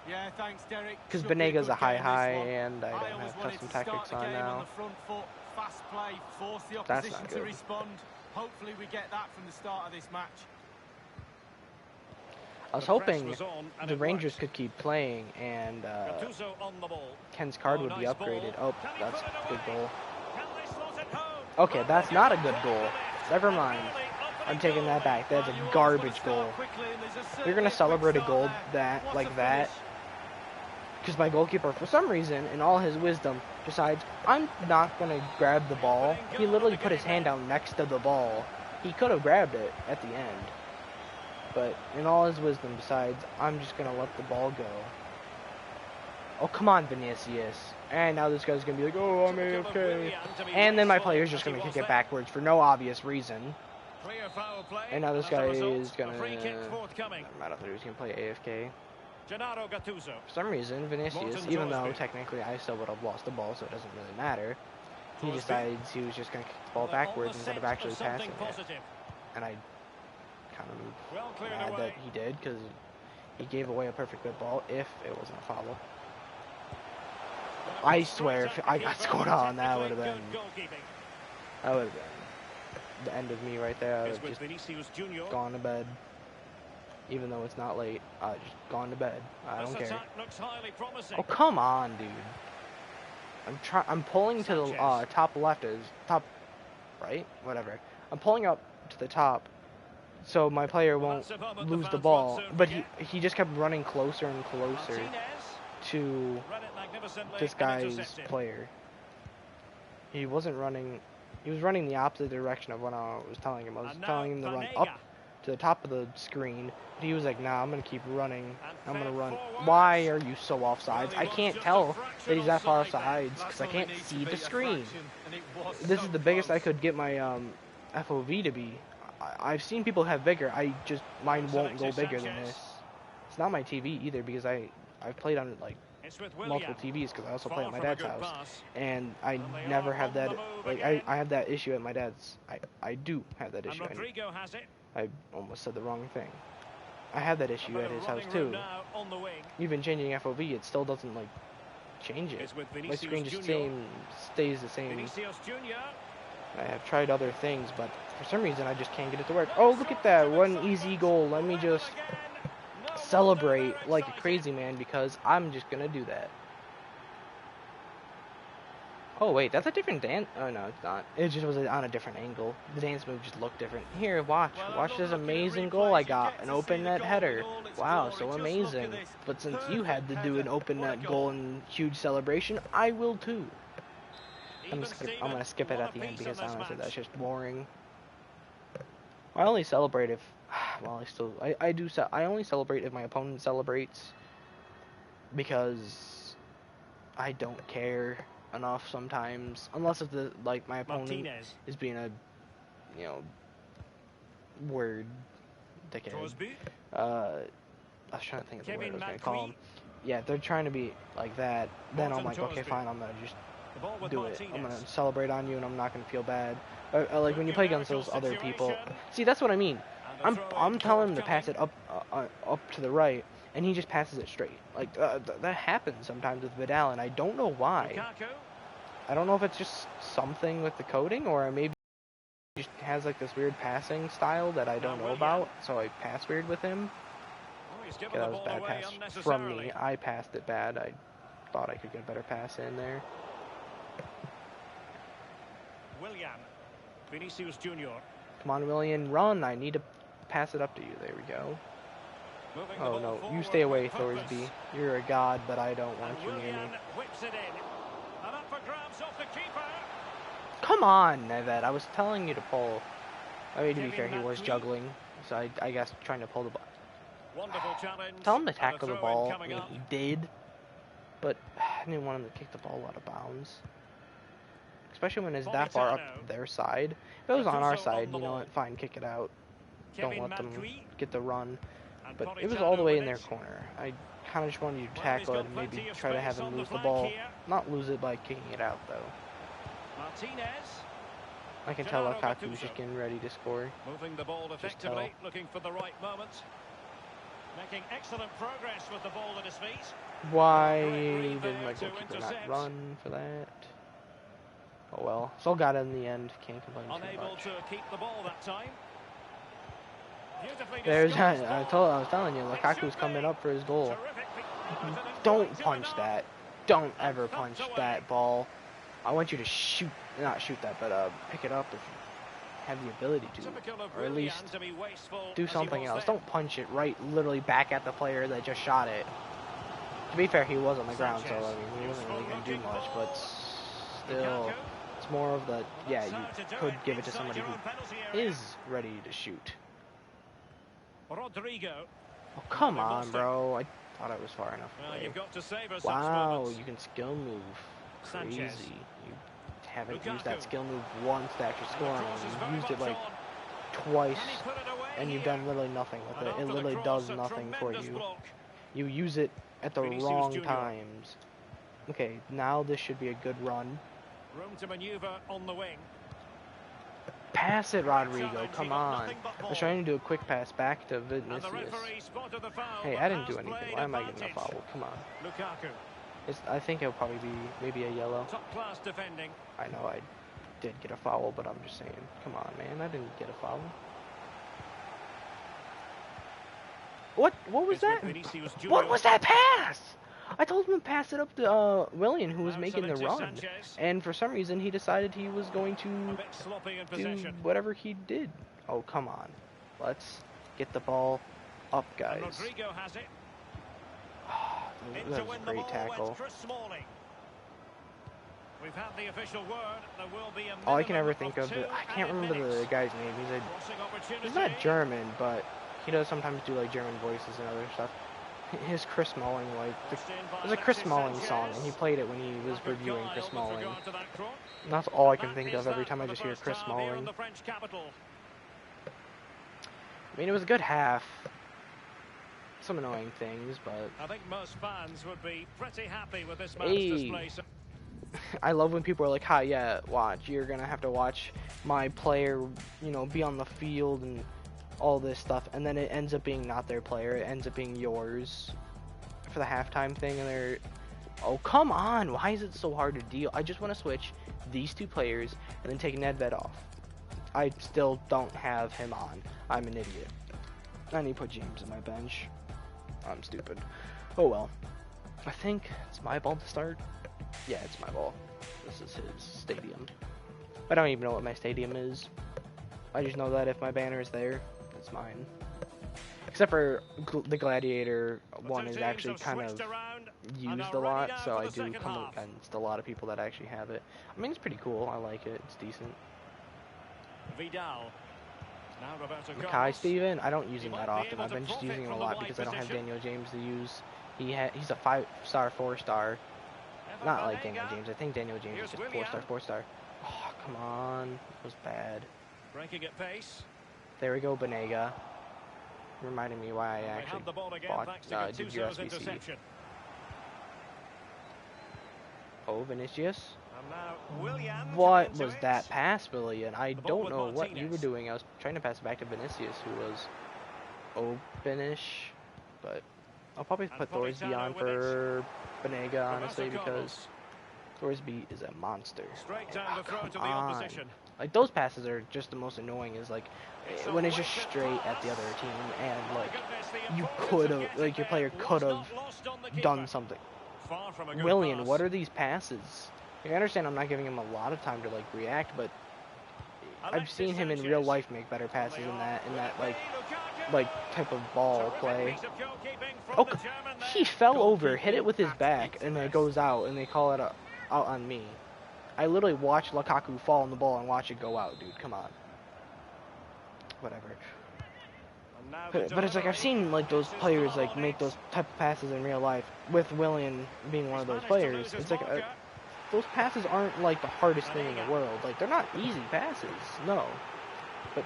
Yeah, thanks, Derek. Because Banega's a high, and I don't have custom tactics on now. Fast play, force the That's opposition not to good. respond. Hopefully we get that from the start of this match. I was hoping the Rangers could keep playing and Ken's card would be upgraded. Oh, that's a good goal. Okay, that's not a good goal. Never mind. I'm taking that back. That's a garbage goal. You're going to celebrate a goal like that because my goalkeeper, for some reason, in all his wisdom, decides, I'm not going to grab the ball. He literally put his hand down next to the ball. He could have grabbed it at the end. But in all his wisdom decides, I'm just going to let the ball go. Oh, come on, Vinicius. And now this guy's going to be like, oh, I'm okay. And then my player's just going to kick it backwards for no obvious reason. And now this guy is going to... Never mind, I thought he was going to play AFK. For some reason, Vinicius, even though technically I still would have lost the ball, so it doesn't really matter, he decides he was just going to kick the ball backwards instead of actually passing it. And I kind of mad that he did, because he gave away a perfect good ball if it wasn't a foul. I swear, if I got scored on, that would have been the end of me right there. I would have just gone to bed. Even though it's not late, I just gone to bed. I don't care. Oh, come on, dude. I'm pulling to the top left, top right, whatever. I'm pulling up to the top, so my player won't lose the ball. But he just kept running closer and closer to Read it magnificently this and guy's intercepted. player. He wasn't running. He was running the opposite direction of what I was telling him. I was And now telling him to run Vanega. up to the top of the screen, but he was like, "Nah, I'm gonna keep running. And I'm gonna fed run." forwards. Why are you so offsides? Well, he I was can't just tell a fraction that he's that far offside there. offsides That's because I all can't it needs see to the be, a screen. fraction, and it was This so is the biggest I close. could get my FOV to be. I've seen people have bigger. Mine won't go bigger than this. It's not my TV either because I've played on like It's with multiple Willian. TVs because I also play at Far my from a dad's good house, pass. and I And they never are have on that. the move Like again. I have that issue at my dad's. I do have that And issue. Rodrigo has it. I almost said the wrong thing. I have that issue A bit at of his house running room too. now on the wing. Even changing FOV, it still doesn't like change it. It's with My Vinicius screen just Junior. stays the same. Vinicius Junior. I have tried other things, but for some reason I just can't get it to work. Oh, look at that. One easy goal. Let me just celebrate like a crazy man because I'm just going to do that. Oh, wait. That's a different dance. Oh, no, it's not. It just was on a different angle. The dance move just looked different. Here, watch. Watch this amazing goal I got. An open net header. Wow, so amazing. But since you had to do an open net goal and huge celebration, I will too. I'm gonna skip it at the end because honestly that's just boring. I only celebrate if, well, I only celebrate if my opponent celebrates because I don't care enough sometimes, unless if my opponent Martinez. is being a, word dickhead. Crosby. I was trying to think of the word I Kevin was gonna call him. McQueen. Yeah, if they're trying to be like that, then I'm Morton like, okay, Torsby. fine, I'm gonna just The ball with do it. I'm Martinez. gonna celebrate on you, and I'm not gonna feel bad. Like when you play against those other people. Situation. See, that's what I mean. And the I'm throw-in telling him to coming. pass it up to the right, and he just passes it straight. Like that happens sometimes with Vidal, and I don't know why. Lukaku. I don't know if it's just something with the coding, or maybe he just has like this weird passing style that I don't know about, so I pass weird with him. Oh, he's given Yeah, the that was a ball bad away pass from unnecessarily. me. I passed it bad. I thought I could get a better pass in there. Willian. Vinicius Junior. Come on, Willian, run. I need to pass it up to you. There we go. Moving the Oh, ball no. You forward stay away, with purpose. Thorsby. You're a god, but I don't want And you near Willian me. whips it in. And up for grabs off the keeper. Come on, Nevet. I was telling you to pull. I mean, to be fair, Kevin he was McQueen. juggling. So I guess trying to pull the ball. Wonderful challenge. Tell him to And a tackle the throw-in ball. I coming mean, up. he did. But I didn't want him to kick the ball out of bounds. Especially when it's that far up Politano. their side. If it was on our Gattuso side, on the you know ball. what? Fine, kick it out. Kevin Don't let them McQueen. get the run. And But it was all the way in Politano their with it. corner. I kind of just wanted you to Well, he's tackle it got and maybe plenty of try to have space him on the lose the flank ball. here. Not lose it by kicking it out, though. Martinez. I can tell Gennaro Lukaku's just Gattuso. getting ready to score. Moving the ball Just tell. effectively, looking for the right moment. Making excellent progress with the ball at his feet. Why Great read did there my to goalkeeper not intercept. run for that? Oh well. Still got it in the end. Can't complain too Unable much. to keep the ball that time. Beautifully There's disguised I ball. was telling you, It Lukaku's should coming be. up for his goal. Terrific. With an Don't influence punch to that. another. Don't ever And punch tucked away. that ball. I want you to not shoot that, but pick it up if you have the ability to, Typical of or at Willian least to be wasteful do as he something was else. then. Don't punch it right, literally back at the player that just shot it. To be fair, he was on the ground, so Sanchez. I mean, he wasn't really going to do Useful much, looking but ball. still, Lukaku. it's more of the, yeah, That's you how to do could it give it to inside somebody your who own penalty area. is ready to shoot. Rodrigo. Oh, come They've on, lost it. bro. I thought I was far enough Well, away. you've got to savor such Wow, moments. you can skill move. Crazy. Sanchez. You haven't Lukaku. used that skill move once to actually And score the on cross it. is You very used it much like on. twice, Can he put it away and you've here? done literally nothing with And it. after It the literally cross, does a nothing for tremendous you. block. You use it at the Vinicius wrong Junior. times. Okay, now this should be a good run. Room to manoeuvre on the wing. Pass it, Rodrigo. Challenge, he Come got on. nothing but I was ball. trying to do a quick pass back to And the Vinicius. referee spotted the foul. Hey, but I didn't has do anything. played Why am I getting a advantage. foul? Come on. Lukaku. I think it'll probably be maybe a yellow. Top class defending. I know I did get a foul, but I'm just saying. Come on, man. I didn't get a foul. What was It's with that? Vinicius Junior. What was that pass? I told him to pass it up to Willian, who was Now making the Alexis run. Sanchez. And for some reason, he decided he was going A to bit sloppy in do possession. whatever he did. Oh, come on. Let's get the ball up, And guys. Rodrigo has it. That was a great tackle. We've had the official word. There will be a All I can ever minimum think of, two I can't added remember the minutes. guy's name. He's not German, but he does sometimes do like German voices and other stuff. His Chris Smalling, like, there's a Chris Smalling song, and he played it when he was reviewing Chris Smalling. And that's all I can think of every time I just hear Chris Smalling. I mean, it was a good half. Some annoying things, but I think most fans would be pretty happy with this man's display. I love when people are like, "Hi, yeah, watch. You're gonna have to watch my player, you know, be on the field and all this stuff," and then it ends up being not their player. It ends up being yours for the halftime thing, and they're, oh, come on! Why is it so hard to deal? I just want to switch these two players and then take Nedved off. I still don't have him on. I'm an idiot. I need to put James on my bench. I'm stupid. Oh well. I think it's my ball to start. Yeah, it's my ball. This is his stadium. I don't even know what my stadium is. I just know that if my banner is there, it's mine. Except for the Gladiator one is actually kind of used a lot, so I do come against a lot of people that actually have it. I mean, it's pretty cool. I like it. It's decent. Vidal. Mackay Steven, I don't use him that often. I've been just using him a lot because I don't have Daniel James to use. He's a 5-star, 4-star. Not like Daniel James. I think Daniel James is just 4-star, 4-star. Oh, come on. That was bad. Breaking at pace. There we go, Banega. Reminding me why I actually did your SBC. Oh, Vinicius. What was that pass, Willian? I don't know what you were doing. I was trying to pass it back to Vinicius, who was openish, but I'll probably put Thorsby on for Banega, honestly, because Thorsby is a monster. And, come on. Like, those passes are just the most annoying, is like when it's just straight at the other team, and like you could have, like, your player could have done something. Willian, what are these passes? Like, I understand I'm not giving him a lot of time to like react, but I've seen him in real life make better passes than that, in that like type of ball play. Oh, he fell over, hit it with his back, and then it goes out, and they call it out on me. I literally watched Lukaku fall on the ball and watch it go out, dude. Come on. Whatever. But it's like I've seen like those players like make those type of passes in real life, with Willian being one of those players. It's like those passes aren't like the hardest thing in the world. Like, they're not easy passes, no. But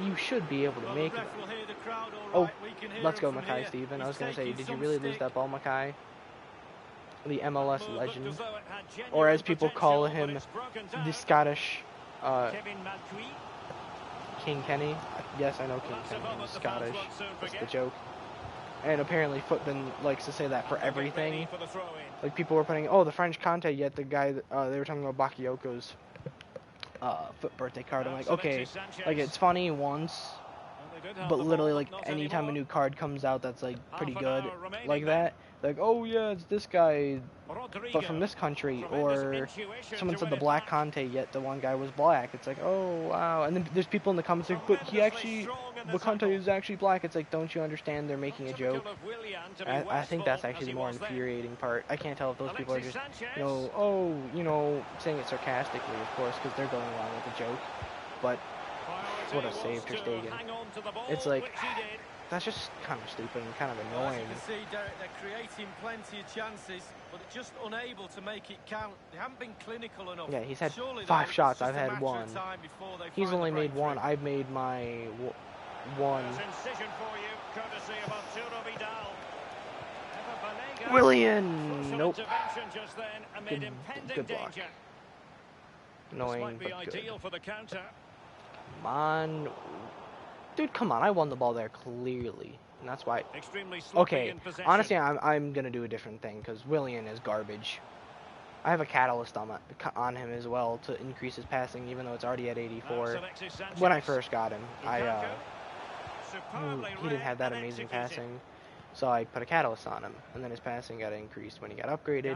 you should be able to make them. Oh, let's go, Mackay Steven. I was gonna say, did you really lose that ball, Mackay? The MLS legend, or as people call him, the Scottish King Kenny. Yes, I know King Kenny is Scottish. That's the joke. And apparently Footman likes to say that for everything. Like, people were putting, oh, the French Conte, yet the guy, they were talking about Bakayoko's foot birthday card. I'm like, okay, like, it's funny once, but literally, like, anytime a new card comes out that's, like, pretty good, like that, like, oh, yeah, it's this guy, but from this country, or someone said the Black Conte, yet the one guy was black. It's like, oh, wow. And then there's people in the comments like, but he actually, the Conte is actually black. It's like, don't you understand they're making a joke? I think that's actually the more infuriating part. I can't tell if those people are just, you know, oh, you know, saying it sarcastically, of course, because they're going along with the joke. But what a save, Ter Stegen. It's like, that's just kind of stupid and kind of annoying. As you can see, Derek, they're creating plenty of chances, but they're just unable to make it count. They haven't been clinical enough. Yeah, he's had 5 shots. I've had 1. He's only made 1. I've made my 1. Willian! Nope. Good block. Annoying, but good. Come on. Dude, come on. I won the ball there clearly. And that's why. Okay, honestly, I'm going to do a different thing, because Willian is garbage. I have a catalyst on him as well to increase his passing, even though it's already at 84. When I first got him, he didn't have that amazing passing. So I put a catalyst on him, and then his passing got increased when he got upgraded.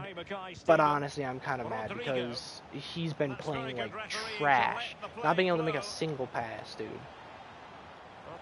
But honestly, I'm kind of mad because he's been playing like trash. Not being able to make a single pass, dude.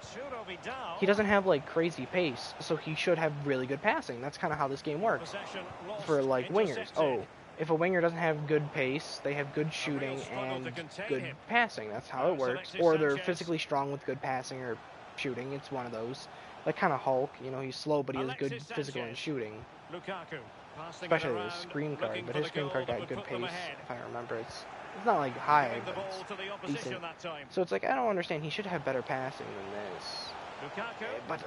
Arturo Vidal. He doesn't have like crazy pace, so he should have really good passing. That's kind of how this game works Possession lost, for like wingers. intercepted. Oh, if a winger doesn't have good pace, they have good A real shooting struggle to and contain good him. passing. That's how it Now works. selected Or they're Sanchez. physically strong with good passing or shooting. It's one of those. Like kind of Hulk, you know, he's slow, but he has good Alexis physical and Sanchez. shooting. Lukaku passing it Especially around, his screen card, looking but for his the screen goal card that got would good put them pace, ahead. if I remember. It's not like high, Giving the but ball to the it's opposition decent. that time. So it's like, I don't understand. He should have better passing than this. Lukaku. But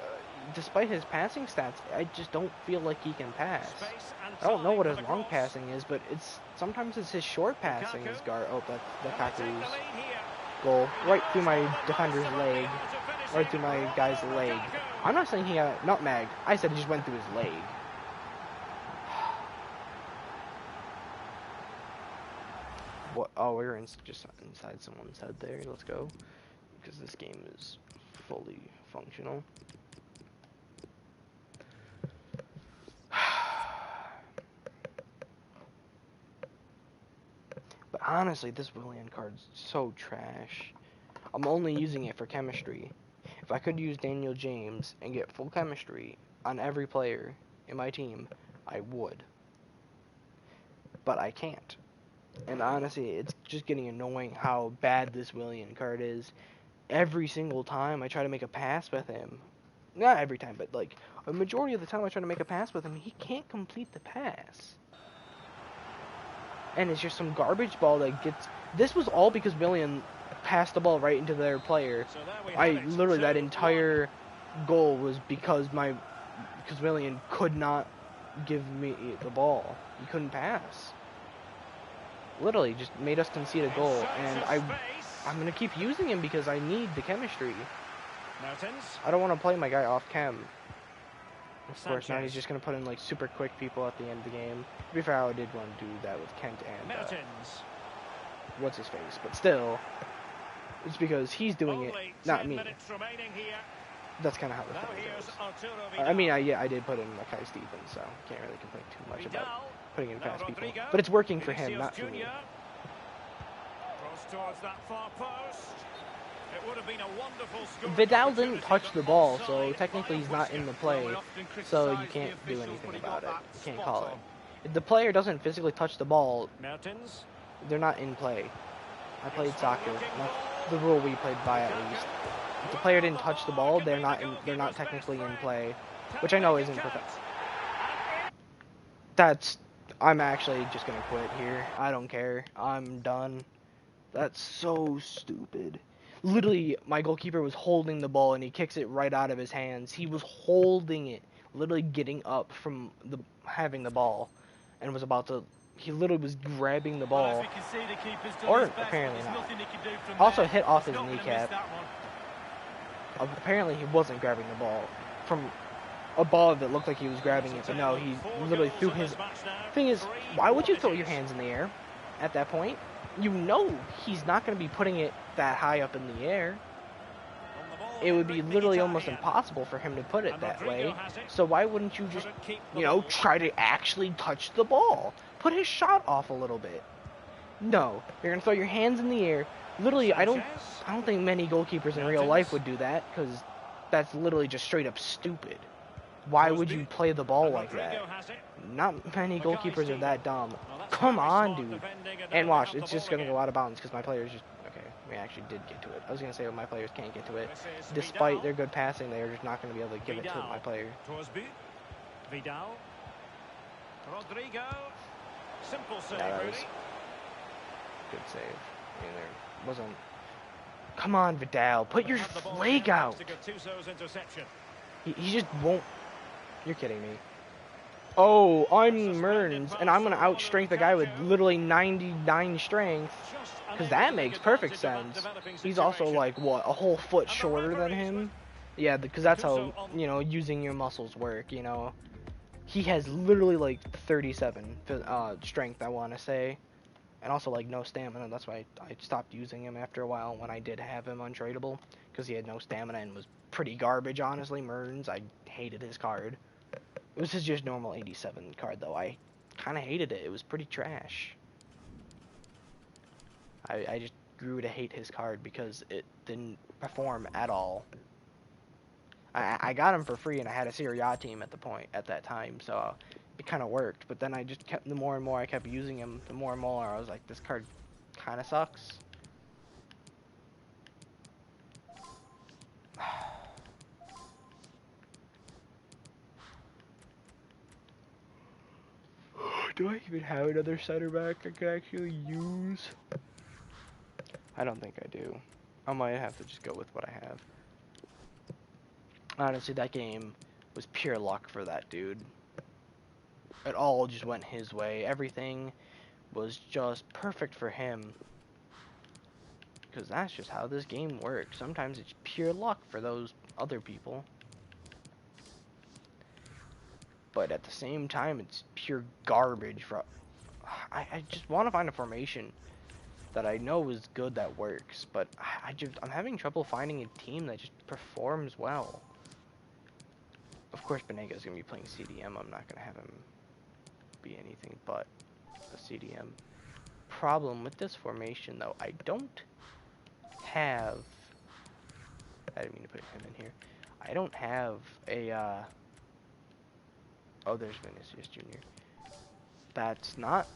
despite his passing stats, I just don't feel like he can pass. Space and I don't know what time his for the long cross. passing is, but sometimes it's his short passing is oh, that's Can they take the Lukaku's lead here? goal. Right through my Vidal defender's possibly leg. able to finish Right it. through my guy's leg. Lukaku. I'm not saying he got nutmegged. I said he just went through his leg. What? Oh, we're just inside someone's head there. Let's go. Because this game is fully functional. But honestly, this Willian card's so trash. I'm only using it for chemistry. If I could use Daniel James and get full chemistry on every player in my team, I would. But I can't. And honestly, it's just getting annoying how bad this Willian card is. Every single time I try to make a pass with him, not every time, but like a majority of the time I try to make a pass with him, he can't complete the pass. And it's just some garbage ball that gets... This was all because Willian passed the ball right into their player. So there we have it. Literally, that 2-1. entire goal was because Willian could not give me the ball. He couldn't pass. Literally, just made us concede a goal. And I'm going to keep using him because I need the chemistry. Mertens. I don't want to play my guy off chem. Of course, now he's Sanchez. just going to put in like super quick people at the end of the game. To be fair, I did want to do that with Kent and Mertens. what's his face, but still, it's because he's doing it, Only not 10 me. minutes remaining here. That's kind of how the Now thing here's goes. Arturo Vidal. I mean, I did put in Mackay Stevens, so can't really complain too much about Vidal. putting in Now fast people. Rodrigo. But it's working for him, Vinicius not for me. Junior. Cross towards that far post. It would have been a wonderful score. Vidal didn't touch the ball, so technically he's not in the play, so you can't do anything about it. You can't call it. If the player doesn't physically touch the ball, Mertens. they're not in play. I played soccer. That's the rule we played by, at least. If the player didn't touch the ball, they're not technically in play, which I know isn't perfect. I'm actually just gonna quit here. I don't care. I'm done. That's so stupid. Literally, my goalkeeper was holding the ball and he kicks it right out of his hands. He was holding it, literally getting up from having the ball, and was about to. He literally was grabbing the Well, as ball. we can see, the keeper's done Or his best, apparently but there's not. nothing he can do from Also there. hit off He's his not gonna miss kneecap. that one. Apparently, he wasn't grabbing the ball. From above, it looked like he was grabbing it, but no, he literally threw his. Thing is, why would you throw your hands in the air at that point? You know he's not going to be putting it that high up in the air. It would be literally almost impossible for him to put it that way. So why wouldn't you just, try to actually touch the ball? Put his shot off a little bit. No, you're going to throw your hands in the air. Literally, I don't think many goalkeepers in real life would do that, because that's literally just straight up stupid. Why would you play the ball like that? Not many goalkeepers are that dumb. Come on, dude. And watch, it's just going to go out of bounds because my players just... Okay, we actually did get to it. I was going to say my players can't get to it. Despite their good passing, they're just not going to be able to give it to my player. Vidal. Rodrigo. Simple save, Yeah, that was really. good save. I mean, there wasn't... Come on, Vidal. Put your leg out. He just won't... You're kidding me. Oh, I'm Merns, and I'm going to outstrength a guy with literally 99 strength, because that makes perfect sense. He's also like, what, a whole foot shorter than him? Yeah, because that's how, using your muscles work, He has literally like 37 strength, I want to say, and also like no stamina. That's why I stopped using him after a while when I did have him untradeable, because he had no stamina and was pretty garbage, honestly. Merns, I hated his card. It was his just normal 87 card, though. I kind of hated it. It was pretty trash. I just grew to hate his card because it didn't perform at all. I got him for free, and I had a Serie A team at that time, so it kind of worked. But then I just kept the more and more I kept using him, the more and more I was like, this card kind of sucks. Do I even have another center back I could actually use? I don't think I do. I might have to just go with what I have. Honestly, that game was pure luck for that dude. It all just went his way. Everything was just perfect for him. Because that's just how this game works. Sometimes it's pure luck for those other people. But at the same time, it's pure garbage for... I just want to find a formation that I know is good that works. But I'm having trouble finding a team that just performs well. Of course, Benega's going to be playing CDM. I'm not going to have him be anything but a CDM. Problem with this formation, though, I don't have... I didn't mean to put him in here. I don't have a... Oh, there's Vinicius Jr. That's not...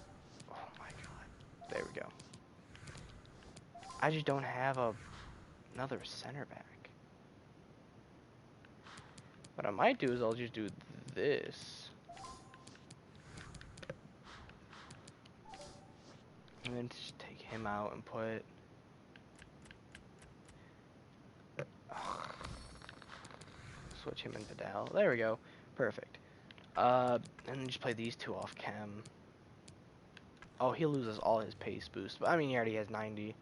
Oh my god. There we go. I just don't have another center back. What I might do is I'll just do this. And then just take him out and put... Switch him and Vidal. There we go. Perfect. And then just play these two off chem. Oh, he loses all his pace boost. But I mean, he already has 90.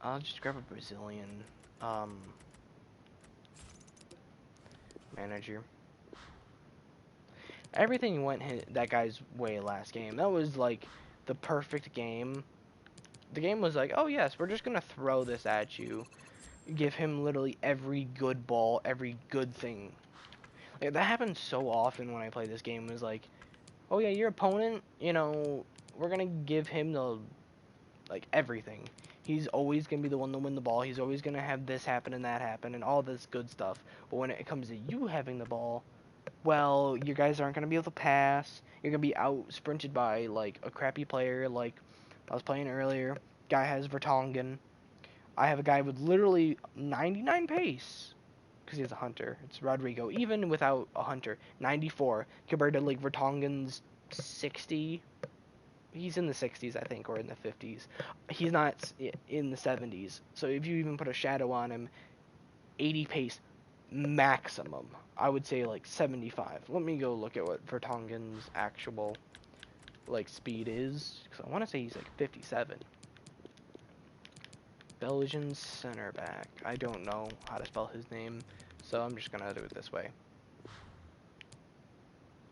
I'll just grab a Brazilian manager. Everything went that guy's way last game. That was like the perfect game. The game was like, oh yes, we're just gonna throw this at you. Give him literally every good ball, every good thing. Like, that happens so often when I play this game. Is like, oh yeah, your opponent, you know, we're gonna give him the, like, everything. He's always gonna be the one to win the ball. He's always gonna have this happen and that happen and all this good stuff. But when it comes to you having the ball, well, you guys aren't gonna be able to pass. You're gonna be out sprinted by like a crappy player, like I was playing earlier. Guy has Vertonghen. I have a guy with literally 99 pace because he has a hunter. It's Rodrigo. Even without a hunter, 94 compared to like Vertonghen's 60. He's in the 60s, I think, or in the 50s. He's not in the 70s. So if you even put a shadow on him, 80 pace maximum. I would say like 75. Let me go look at what Vertonghen's actual like speed is, because I want to say he's like 57. Belgian center back. I don't know how to spell his name, so I'm just gonna do it this way.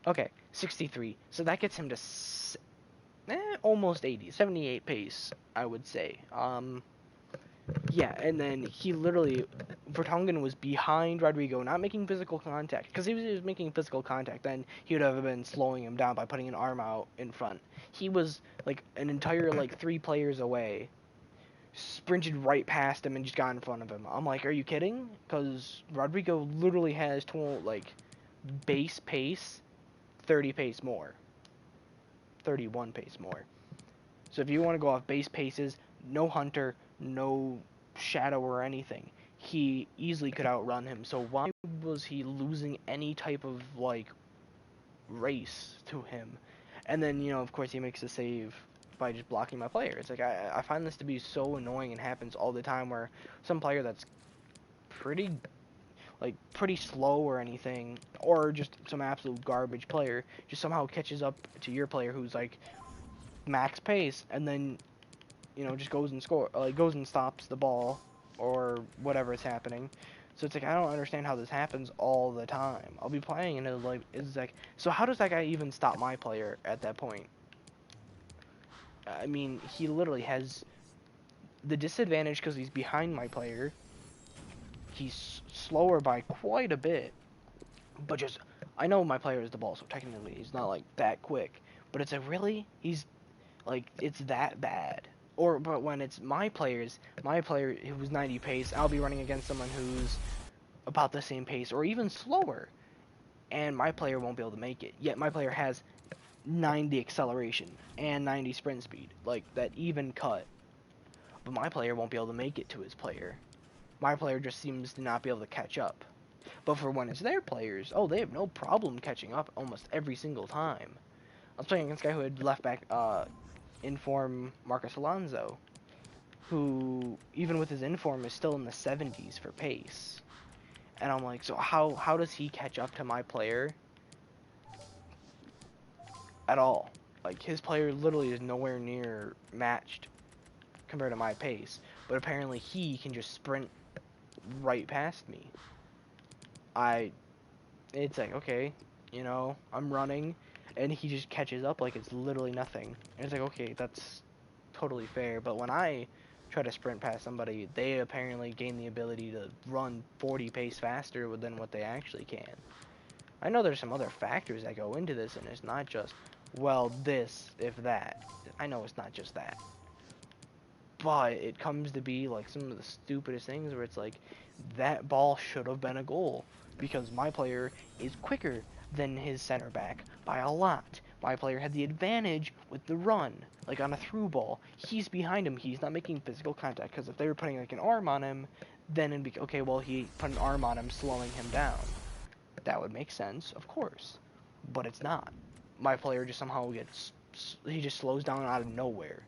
Okay, 63. So that gets him to almost 80, 78 pace, I would say. Yeah, and then he literally, Vertonghen was behind Rodrigo, not making physical contact. Because if he was making physical contact, then he would have been slowing him down by putting an arm out in front. He was like an entire like 3 players away, sprinted right past him and just got in front of him. I'm like, are you kidding? Because Rodrigo literally has like base pace, 30 pace more, 31 pace more. So if you want to go off base paces, no hunter, no shadow or anything, he easily could outrun him. So why was he losing any type of like race to him? And then, you know, of course he makes a save by just blocking my player. It's like I find this to be so annoying and happens all the time where some player that's pretty slow or anything, or just some absolute garbage player just somehow catches up to your player who's like max pace, and then, you know, just goes and stops the ball or whatever is happening. So it's like, I don't understand how this happens all the time. I'll be playing and it's like, so how does that guy even stop my player at that point? I mean, he literally has the disadvantage because he's behind my player. He's slower by quite a bit, but just, I know my player is the ball, so technically he's not like that quick. But it's like, really? He's like, it's that bad? but when it's my player who's 90 pace, I'll be running against someone who's about the same pace or even slower, and my player won't be able to make it. Yet my player has 90 acceleration and 90 sprint speed, like that even cut. But my player won't be able to make it to his player. My player just seems to not be able to catch up. But for when it's their players, oh, they have no problem catching up almost every single time. I was playing against a guy who had left back inform Marcus Alonso, who even with his inform is still in the 70s for pace. And I'm like, so how does he catch up to my player at all? Like his player literally is nowhere near matched compared to my pace, but apparently he can just sprint right past me. It's like, okay, I'm running, and he just catches up like it's literally nothing. And it's like, okay, that's totally fair. But when I try to sprint past somebody, they apparently gain the ability to run 40 pace faster than what they actually can. I know there's some other factors that go into this, and it's not just, well, this, if that. I know it's not just that. But it comes to be like some of the stupidest things where it's like, that ball should have been a goal because my player is quicker than his center back by a lot. My player had the advantage with the run, like on a through ball. He's behind him. He's not making physical contact because if they were putting like an arm on him, then it'd be, okay, well, he put an arm on him, slowing him down. That would make sense, of course, but it's not. My player just somehow he just slows down out of nowhere.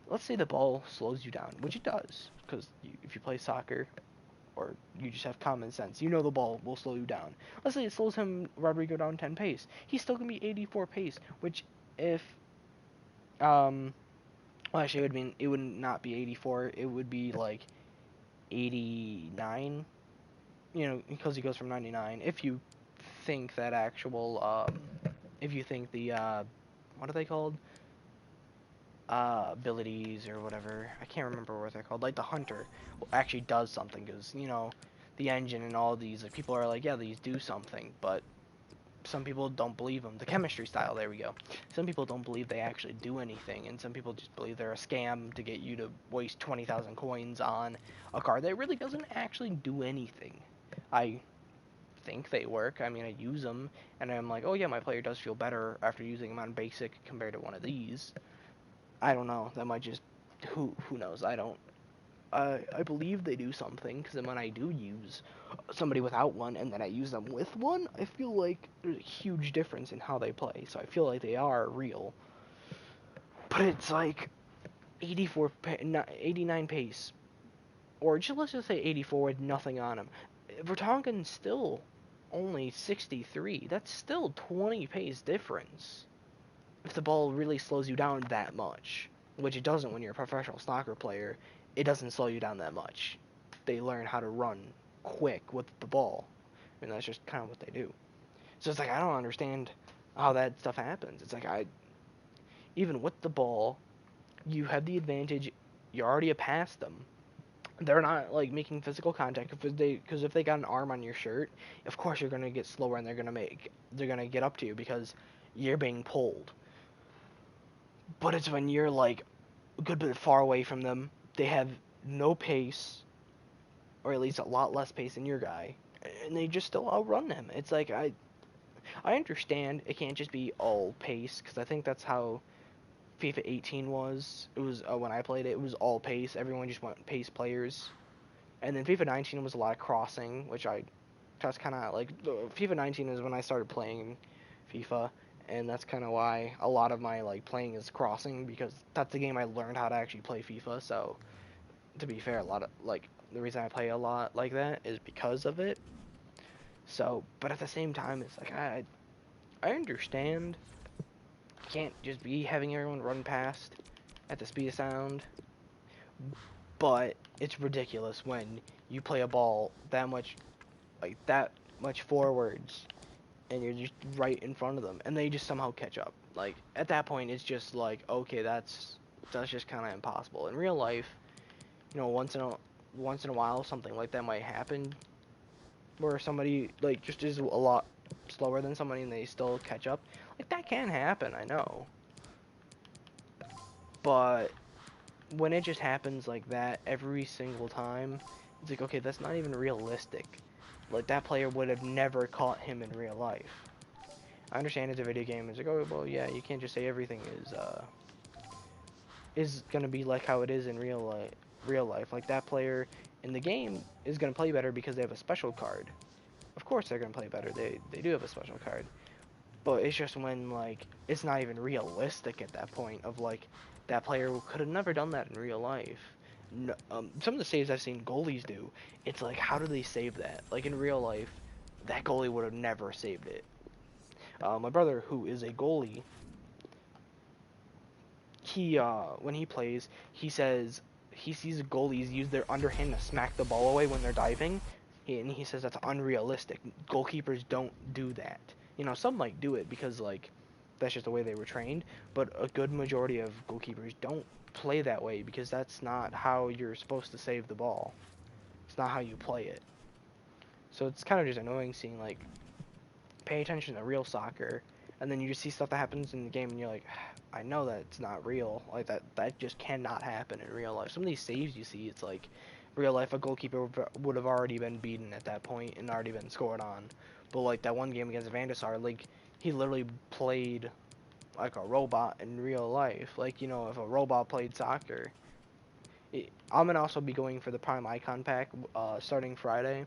Let's say the ball slows you down, which it does, because if you play soccer, or you just have common sense, you know the ball will slow you down. Let's say it slows Rodrigo down 10 pace. He's still going to be 84 pace, which if, well, actually it would not be 84, it would be like 89, because he goes from 99, if you think that actual, if you think the, what are they called? Abilities or whatever. I can't remember what they're called. Like the hunter actually does something because, the engine and all these, like people are like, yeah, these do something, but some people don't believe them. The chemistry style, there we go. Some people don't believe they actually do anything, and some people just believe they're a scam to get you to waste 20,000 coins on a car that really doesn't actually do anything. I think they work. I mean, I use them, and I'm like, oh yeah, my player does feel better after using them on basic compared to one of these. I don't know. That might just who knows. I don't. I believe they do something because then when I do use somebody without one and then I use them with one, I feel like there's a huge difference in how they play. So I feel like they are real. But it's like 89 pace, or let's just say 84 with nothing on him. Vertonghen's still only 63. That's still 20 pace difference. If the ball really slows you down that much, which it doesn't when you're a professional soccer player, it doesn't slow you down that much. They learn how to run quick with the ball, and that's just kind of what they do. So it's like, I don't understand how that stuff happens. It's like, even with the ball, you have the advantage, you're already past them. They're not like making physical contact because if they got an arm on your shirt, of course you're gonna get slower and they're gonna get up to you because you're being pulled. But it's when you're like a good bit far away from them, they have no pace, or at least a lot less pace than your guy, and they just still outrun them. It's like, I understand it can't just be all pace, because I think that's how FIFA 18 was. It was, when I played it, it was all pace. Everyone just went pace players. And then FIFA 19 was a lot of crossing, which that's kind of like, FIFA 19 is when I started playing FIFA, and that's kind of why a lot of my like playing is crossing, because that's the game I learned how to actually play FIFA. So to be fair, a lot of like the reason I play a lot like that is because of it. So, but at the same time, it's like, I understand you can't just be having everyone run past at the speed of sound, but it's ridiculous when you play a ball that much forwards and you're just right in front of them and they just somehow catch up. Like at that point it's just like, okay, that's just kind of impossible. In real life, once in a while something like that might happen where somebody like just is a lot slower than somebody and they still catch up. Like that can happen, I know. But when it just happens like that every single time, it's like, okay, that's not even realistic. Like, that player would have never caught him in real life. I understand it's a video game. It's like, oh, well, yeah, you can't just say everything is gonna be like how it is in real life. Real life, like that player in the game is gonna play better because they have a special card. Of course, they're gonna play better. They do have a special card, but it's just when like it's not even realistic at that point of like that player could have never done that in real life. No, some of the saves I've seen goalies do, it's like how do they save that? Like in real life, that goalie would have never saved it. My brother, who is a goalie, he when he plays, he says he sees goalies use their underhand to smack the ball away when they're diving, and he says that's unrealistic. Goalkeepers don't do that. You know, some might do it because like that's just the way they were trained, but a good majority of goalkeepers don't play that way because that's not how you're supposed to save the ball. It's not how you play it. So it's kind of just annoying seeing like pay attention to real soccer, and then you just see stuff that happens in the game, and you're like, I know that it's not real. Like that just cannot happen in real life. Some of these saves you see, it's like real life a goalkeeper would have already been beaten at that point and already been scored on. But like that one game against Van der Sar, like he literally played like a robot in real life. Like, you know, if a robot played soccer. I'm gonna also be going for the Prime Icon pack starting Friday.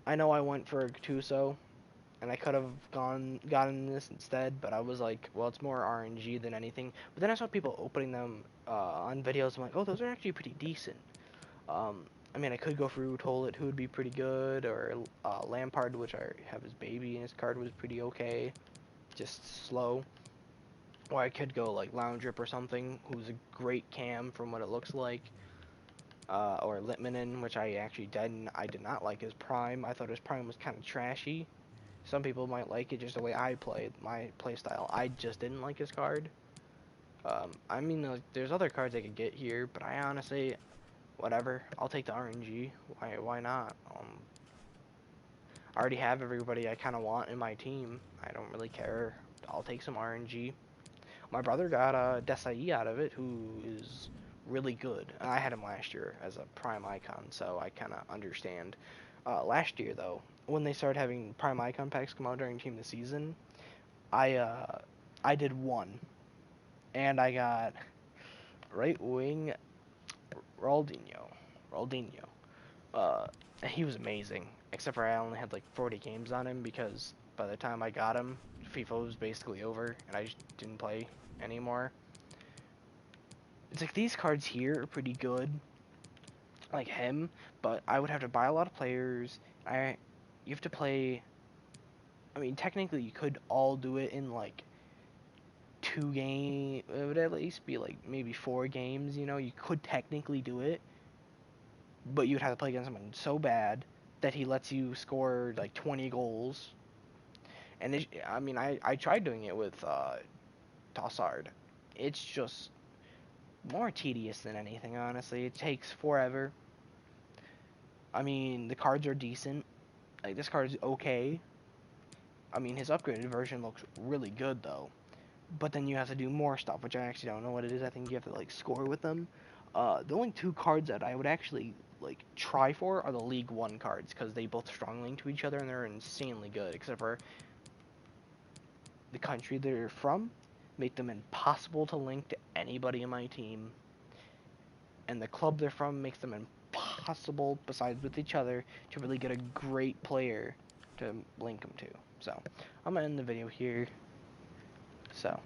I know I went for Gattuso, and I could have gotten this instead, but I was like, well, it's more RNG than anything. But then I saw people opening them on videos. I'm like, oh, those are actually pretty decent. I mean, I could go for Ruud who would be pretty good, or Lampard, which I have his baby, and his card was pretty okay, just slow. Or I could go like Lounge Rip or something, who's a great cam from what it looks like. Or Litmanen, which I did not like his prime. I thought his prime was kind of trashy. Some people might like it just the way I played my play style. I just didn't like his card. I mean, there's other cards I could get here, but I honestly, whatever. I'll take the RNG. Why not? I already have everybody I kind of want in my team. I don't really care. I'll take some RNG. My brother got Desai out of it, who is really good. I had him last year as a prime icon, so I kind of understand. Last year, though, when they started having prime icon packs come out during Team of the Season, I did one, and I got right wing Ronaldinho. Ronaldinho. Uh, he was amazing, except for I only had like 40 games on him because by the time I got him, FIFA was basically over, and I just didn't play anymore. It's like these cards here are pretty good, like him, but I would have to buy a lot of players. You have to play. I mean, technically, you could all do it in like 2 games. It would at least be like maybe 4 games. You know, you could technically do it, but you'd have to play against someone so bad that he lets you score like 20 goals. And I mean, I tried doing it with Tossard. It's just more tedious than anything, honestly. It takes forever. I mean, the cards are decent. Like, this card is okay. I mean, his upgraded version looks really good, though. But then you have to do more stuff, which I actually don't know what it is. I think you have to, like, score with them. The only 2 cards that I would actually, like, try for are the League 1 cards, because they both strong link to each other, and they're insanely good, except for the country they're from, make them impossible to link to anybody in my team. And the club they're from makes them impossible, besides with each other, to really get a great player to link them to. So, I'm going to end the video here. So,